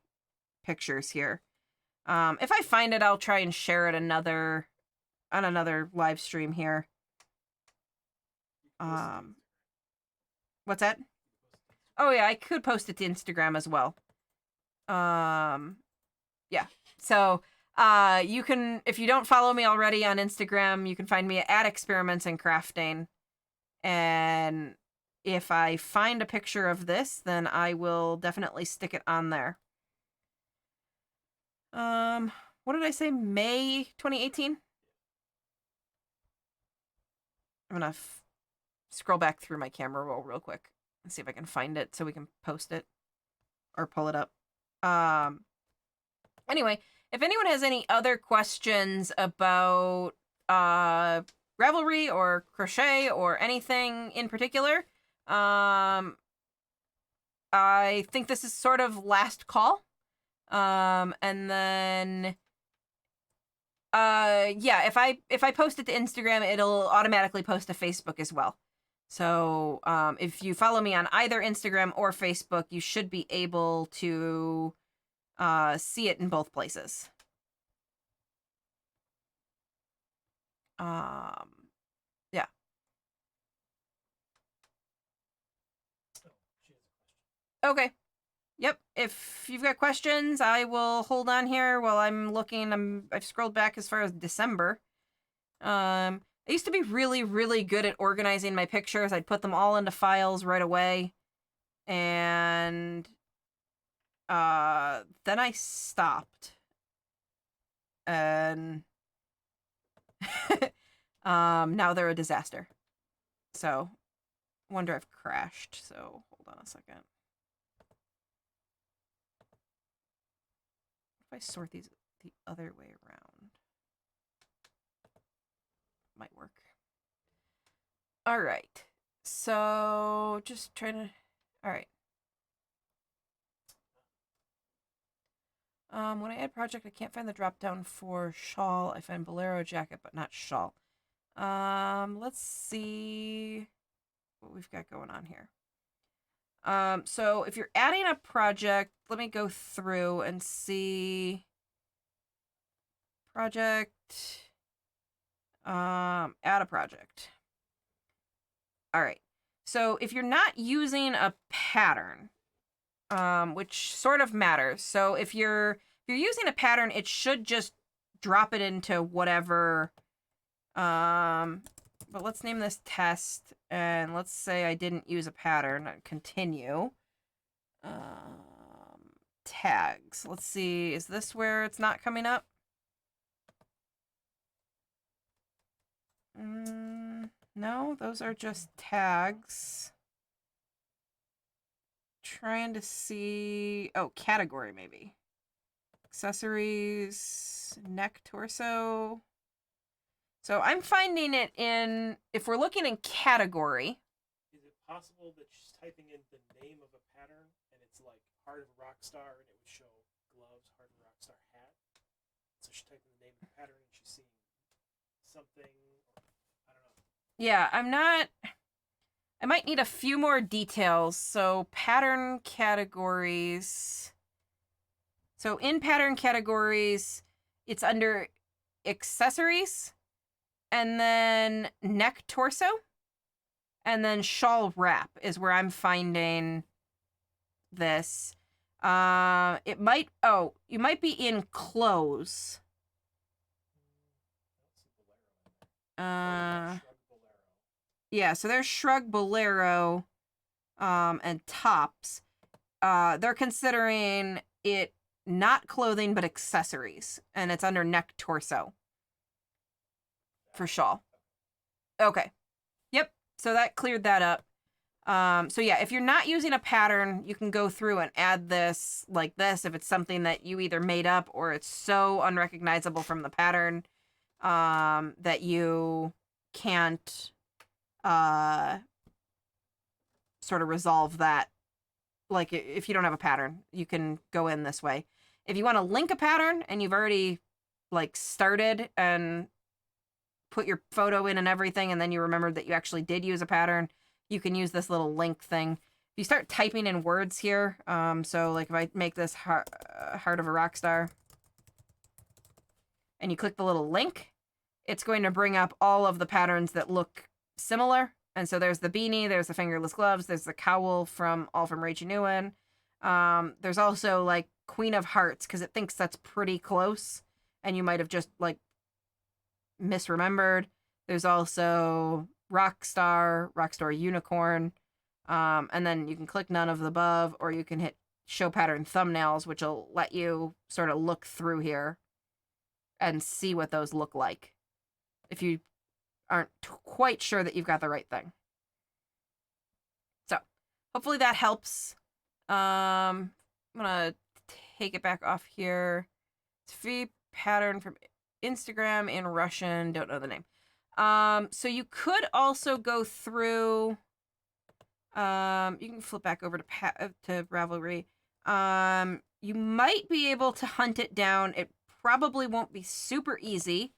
pictures here. If I find it, I'll try and share it on another live stream here. What's that? Oh yeah, I could post it to Instagram as well. Yeah. So, you can, if you don't follow me already on Instagram, you can find me at Experiments in Crafting. And if I find a picture of this, then I will definitely stick it on there. What did I say? May 2018? I'm gonna scroll back through my camera roll real quick and see if I can find it so we can post it or pull it up. Anyway, if anyone has any other questions about Ravelry or crochet or anything in particular, I think this is sort of last call. And then yeah, if I post it to Instagram, it'll automatically post to Facebook as well. So if you follow me on either Instagram or Facebook, you should be able to see it in both places. Yeah. Okay. Yep. If you've got questions, I will hold on here while I'm looking. I've scrolled back as far as December. I used to be really, really good at organizing my pictures. I'd put them all into files right away. And then I stopped. And now they're a disaster. So OneDrive crashed. So hold on a second. If I sort these the other way around, might work. All right. So just trying to. All right. When I add project, I can't find the drop down for shawl. I find bolero jacket, but not shawl. Let's see what we've got going on here. So if you're adding a project, let me go through and see project, add a project. All right. So if you're not using a pattern, which sort of matters. So if you're using a pattern, it should just drop it into whatever, but let's name this test, and let's say I didn't use a pattern. Continue. Tags. Let's see. Is this where it's not coming up? No, those are just tags. Trying to see. Oh, category maybe. Accessories, neck, torso. So I'm finding it in, if we're looking in category. Is it possible that she's typing in the name of a pattern and it's like Heart of a Rock Star and it would show gloves, Heart of a Rock Star hat? So she's typing the name of the pattern and she's seeing something, or, I don't know. Yeah, I might need a few more details. So pattern categories. So in pattern categories, it's under accessories, and then neck, torso, and then shawl wrap is where I'm finding this. It might, you might be in clothes. Yeah, so there's shrug, bolero, and tops. They're considering it not clothing, but accessories, and it's under neck, torso for shawl. Okay. Yep. So that cleared that up. So yeah, if you're not using a pattern, you can go through and add this like this if it's something that you either made up or it's so unrecognizable from the pattern that you can't sort of resolve that. Like if you don't have a pattern, you can go in this way. If you want to link a pattern and you've already like started and put your photo in and everything, and then you remembered that you actually did use a pattern, you can use this little link thing. If you start typing in words here, so like if I make this heart of a rock star, and you click the little link, it's going to bring up all of the patterns that look similar. And so there's the beanie, there's the fingerless gloves, there's the cowl from All from Rachel Nguyen. There's also like Queen of Hearts, because it thinks that's pretty close, and you might have just like misremembered. There's also Rockstar Unicorn. And then you can click none of the above, or you can hit show pattern thumbnails, which will let you sort of look through here and see what those look like if you aren't quite sure that you've got the right thing. So hopefully that helps. I'm gonna take it back off here. It's free pattern from Instagram in Russian, don't know the name. So you could also go through, you can flip back over to Ravelry. You might be able to hunt it down. It probably won't be super easy,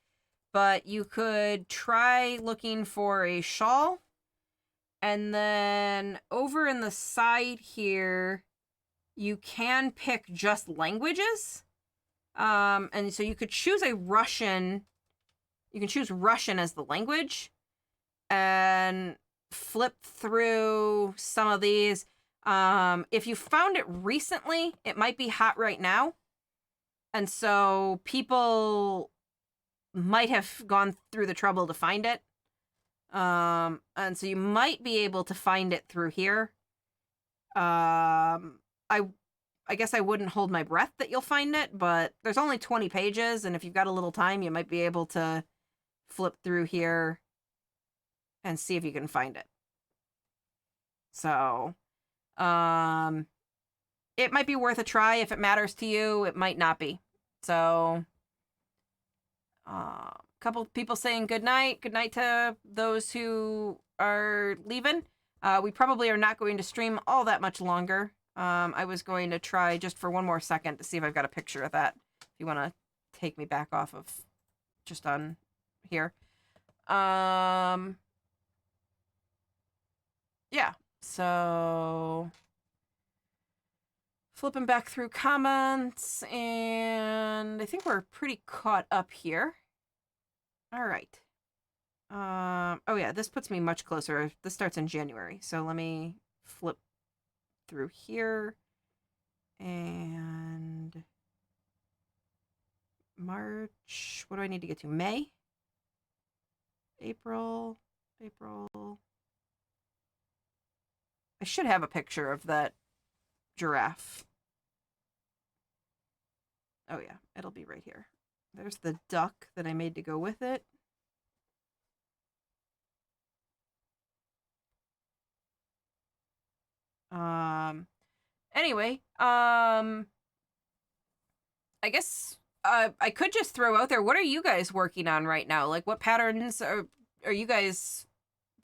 but you could try looking for a shawl. And then over in the side here, you can pick just languages. And so you could choose a Russian. You can choose Russian as the language and flip through some of these. If you found it recently, it might be hot right now. And so people might have gone through the trouble to find it. And so you might be able to find it through here. I guess I wouldn't hold my breath that you'll find it, but there's only 20 pages, and if you've got a little time, you might be able to flip through here and see if you can find it. So, it might be worth a try if it matters to you. It might not be. So, a couple people saying good night. Good night to those who are leaving. We probably are not going to stream all that much longer. I was going to try just for one more second to see if I've got a picture of that. If you want to take me back off of just on here. Yeah, so flipping back through comments, and I think we're pretty caught up here. All right. Oh yeah, this puts me much closer. This starts in January, so let me flip through here. And March, what do I need to get to? May? April. I should have a picture of that giraffe. Oh yeah, it'll be right here. There's the duck that I made to go with it. Anyway, I guess I could just throw out there, what are you guys working on right now? Like, what patterns are you guys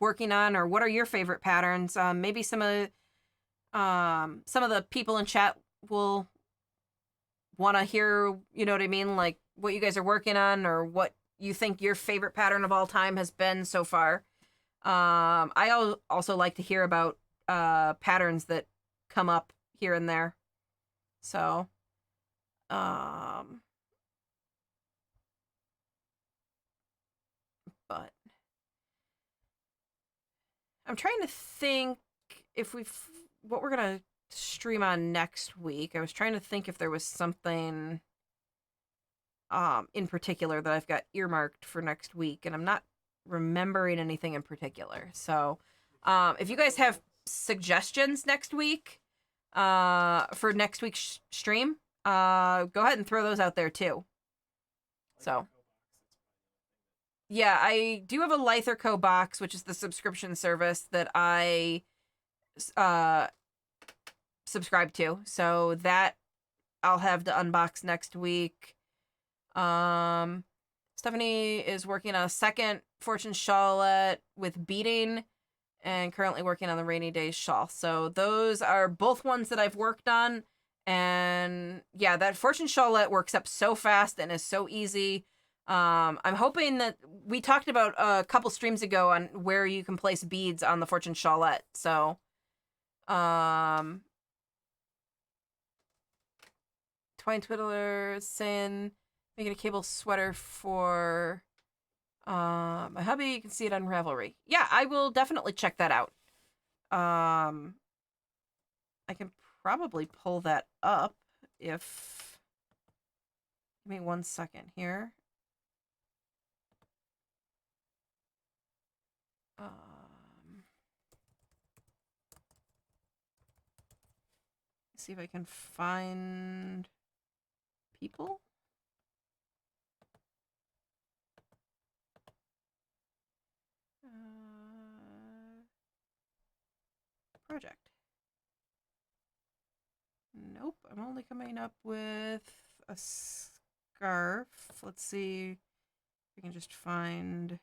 working on, or what are your favorite patterns? Maybe some of the people in chat will want to hear, you know what I mean, like what you guys are working on, or what you think your favorite pattern of all time has been so far. I also like to hear about patterns that come up here and there. So, but I'm trying to think if what we're gonna stream on next week. I was trying to think if there was something in particular that I've got earmarked for next week, and I'm not remembering anything in particular. So, if you guys have suggestions next week for next week's stream, go ahead and throw those out there too. So yeah, I do have a Lither Co box, which is the subscription service that I uh, subscribed to. So that I'll have to unbox next week. Stephanie is working on a second Fortune Shawlette with beading and currently working on the Rainy Days shawl. So those are both ones that I've worked on. And yeah, that Fortune Shawlette works up so fast and is so easy. I'm hoping that we talked about a couple streams ago on where you can place beads on the Fortune Shawlette. So, Twine Twiddler saying making a cable sweater for my hubby. You can see it on Ravelry. Yeah, I will definitely check that out. I can probably pull that up if... Give me 1 second here. See if I can find people. Project. Nope, I'm only coming up with a scarf. Let's see if we can just find...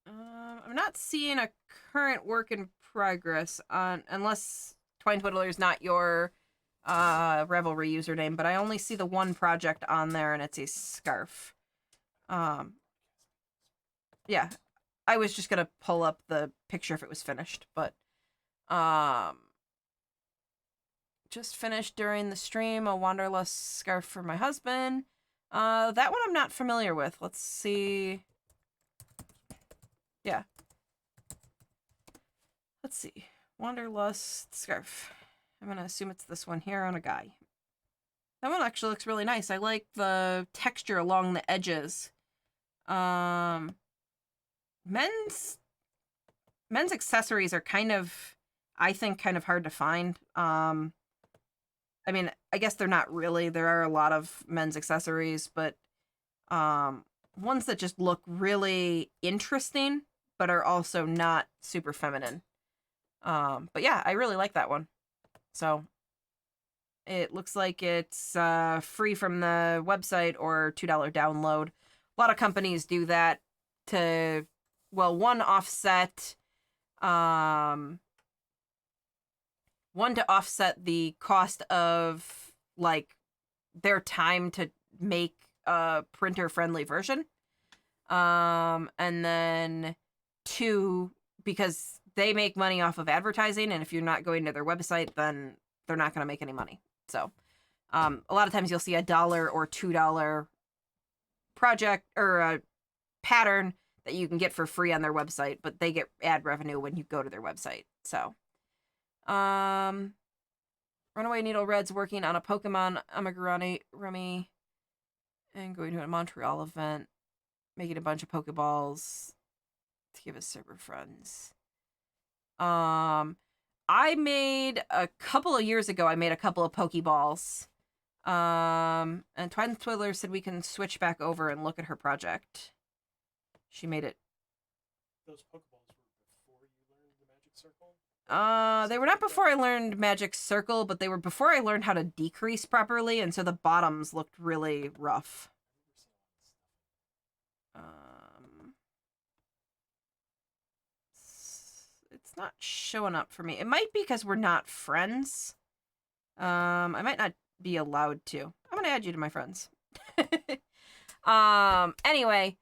I'm not seeing a current work in progress on, unless Twine Twiddler is not your Ravelry username, but I only see the one project on there, and it's a scarf. Yeah, I was just gonna pull up the picture if it was finished, but just finished during the stream a Wanderlust scarf for my husband. That one I'm not familiar with. Let's see. Yeah. Let's see. Wanderlust scarf. I'm gonna assume it's this one here on a guy. That one actually looks really nice. I like the texture along the edges. Men's accessories are kind of, I think, kind of hard to find. I mean, I guess they're not really. There are a lot of men's accessories, but ones that just look really interesting, but are also not super feminine. But yeah, I really like that one. So it looks like it's free from the website or $2 download. A lot of companies do that to, well, one to offset the cost of like their time to make a printer friendly version. And then two, because they make money off of advertising, and if you're not going to their website, then they're not going to make any money. So a lot of times you'll see $1 or $2 project or a pattern that you can get for free on their website, but they get ad revenue when you go to their website. So Runaway Needle Red's working on a Pokemon Amigurumi Rummy and going to a Montreal event, making a bunch of Pokeballs to give his server friends. I made a couple of years ago, I made a couple of Pokeballs. And Twine Twiddler said we can switch back over and look at her project. She made it. Those Pokeballs were before you learned the Magic Circle? They were not before I learned Magic Circle, but they were before I learned how to decrease properly, and so the bottoms looked really rough. It's not showing up for me. It might be because we're not friends. I might not be allowed to. I'm gonna add you to my friends. Anyway,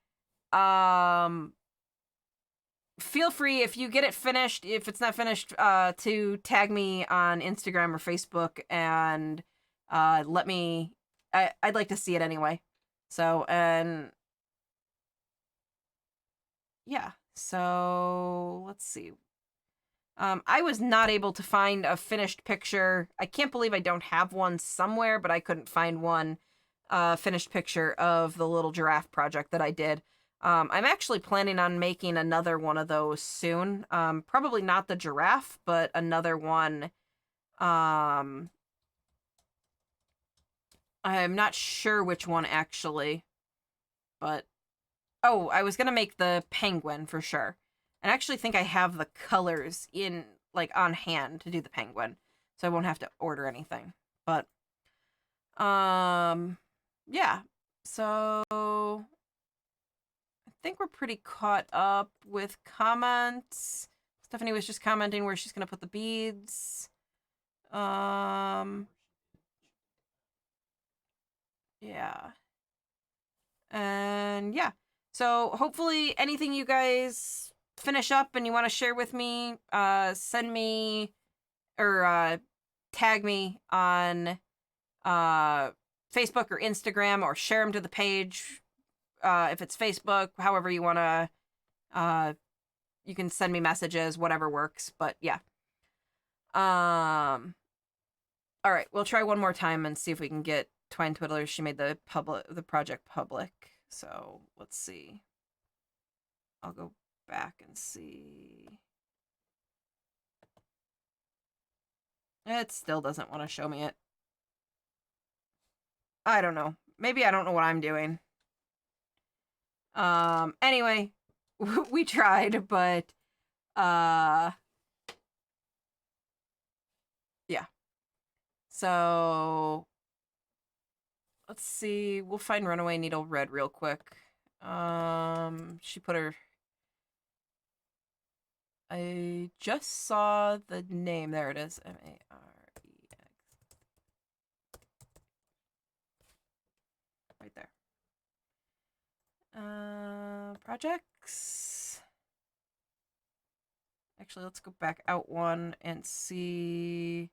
feel free, if you get it finished, if it's not finished, to tag me on Instagram or Facebook and let me, I'd like to see it anyway. So, and yeah, so let's see. I was not able to find a finished picture. I can't believe I don't have one somewhere, but I couldn't find one finished picture of the little giraffe project that I did. I'm actually planning on making another one of those soon. Probably not the giraffe, but another one. I'm not sure which one actually, but oh, I was gonna make the penguin for sure. And I actually think I have the colors in, like, on hand to do the penguin. So I won't have to order anything. But, yeah. So I think we're pretty caught up with comments. Stephanie was just commenting where she's going to put the beads. Yeah. And yeah. So hopefully anything you guys finish up and you want to share with me, send me or tag me on Facebook or Instagram, or share them to the page. If it's Facebook, however you want to, you can send me messages, whatever works. But yeah. All right, we'll try one more time and see if we can get Twine Twiddlers. She made the project public. So let's see. I'll go back and see. It still doesn't want to show me it. I don't know. Maybe I don't know what I'm doing. Anyway, we tried, but yeah. So let's see. We'll find Runaway Needle Red real quick. She put her. I just saw the name. There it is. Marex. Right there. Projects. Actually, let's go back out one and see.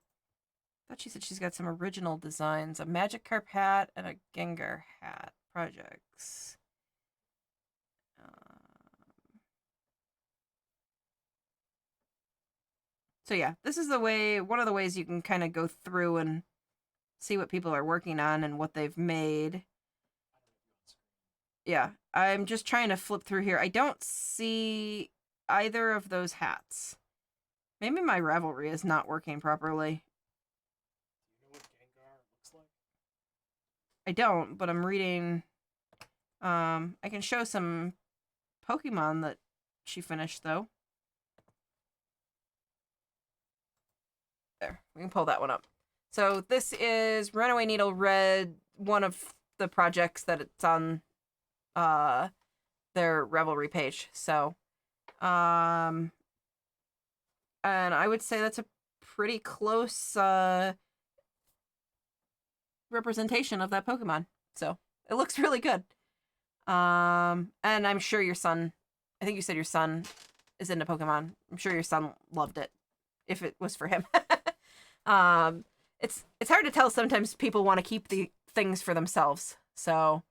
I thought she said she's got some original designs. A Magikarp hat and a Gengar hat. Projects. So yeah, this is one of the ways you can kind of go through and see what people are working on and what they've made. Yeah, I'm just trying to flip through here. I don't see either of those hats. Maybe my Ravelry is not working properly. Do you know what Gengar looks like? I don't, but I'm reading. I can show some Pokemon that she finished, though. There, we can pull that one up. So this is Runaway Needle Red, one of the projects that it's on their Ravelry page. So, and I would say that's a pretty close representation of that Pokemon. So it looks really good. And I'm sure your son, I think you said your son is into Pokemon. I'm sure your son loved it if it was for him. It's hard to tell. Sometimes people want to keep the things for themselves. So,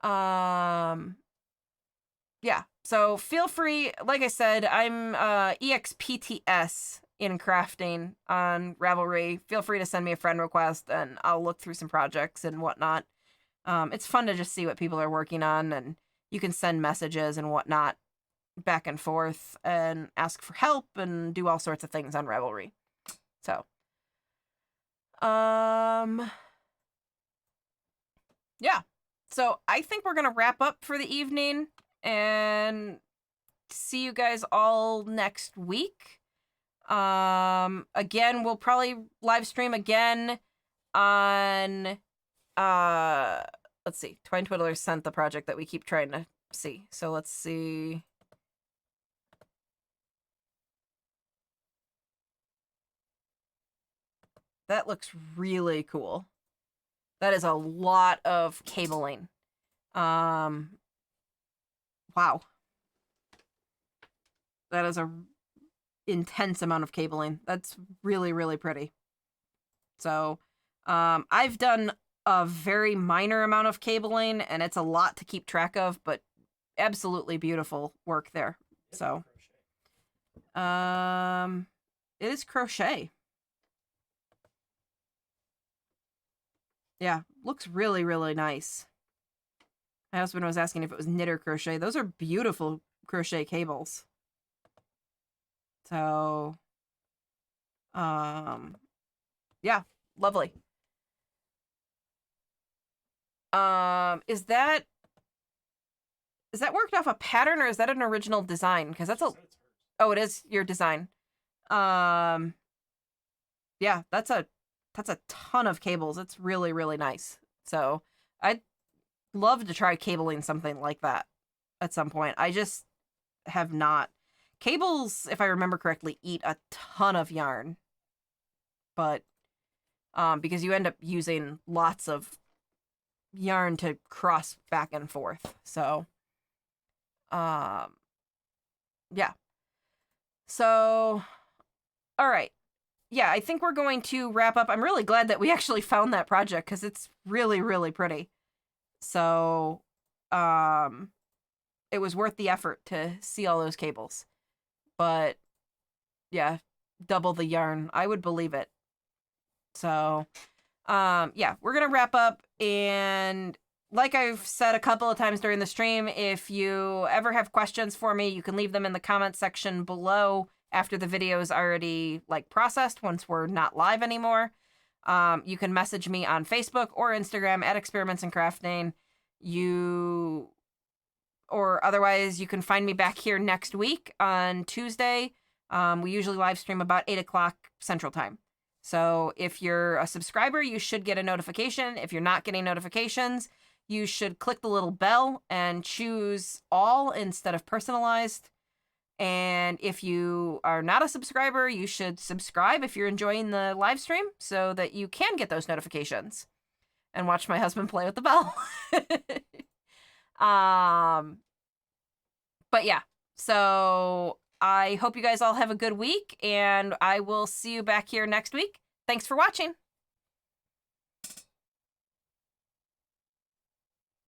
yeah. So feel free. Like I said, I'm EXPTS in crafting on Ravelry. Feel free to send me a friend request, and I'll look through some projects and whatnot. It's fun to just see what people are working on, and you can send messages and whatnot back and forth and ask for help and do all sorts of things on Ravelry. So, yeah. So I think we're gonna wrap up for the evening and see you guys all next week. Again, we'll probably live stream again on let's see. Twine Twiddlers sent the project that we keep trying to see. So let's see. That looks really cool. That is a lot of cabling. Wow. That is a intense amount of cabling. That's really, really pretty. So, I've done a very minor amount of cabling, and it's a lot to keep track of, but absolutely beautiful work there. So, it is crochet. Yeah, looks really, really nice. My husband was asking if it was knit or crochet. Those are beautiful crochet cables. So, yeah, lovely. Is that Is that worked off a pattern or is that an original design? Because that's a... Said it's hers. Oh, it is your design. Yeah, that's a ton of cables. It's really, really nice. So I'd love to try cabling something like that at some point. I just have not. Cables, if I remember correctly, eat a ton of yarn. But because you end up using lots of yarn to cross back and forth. So yeah. So all right. Yeah, I think we're going to wrap up. I'm really glad that we actually found that project because it's really, really pretty. So it was worth the effort to see all those cables. But yeah, double the yarn. I would believe it. So yeah, we're gonna wrap up, and like I've said a couple of times during the stream, if you ever have questions for me, you can leave them in the comment section below after the video is already like processed, once we're not live anymore. You can message me on Facebook or Instagram at Experiments in Crafting. Or otherwise, you can find me back here next week on Tuesday. We usually live stream about 8 o'clock Central Time. So if you're a subscriber, you should get a notification. If you're not getting notifications, you should click the little bell and choose all instead of personalized. And if you are not a subscriber, you should subscribe if you're enjoying the live stream so that you can get those notifications and watch my husband play with the bell. But yeah, so I hope you guys all have a good week, and I will see you back here next week. Thanks for watching.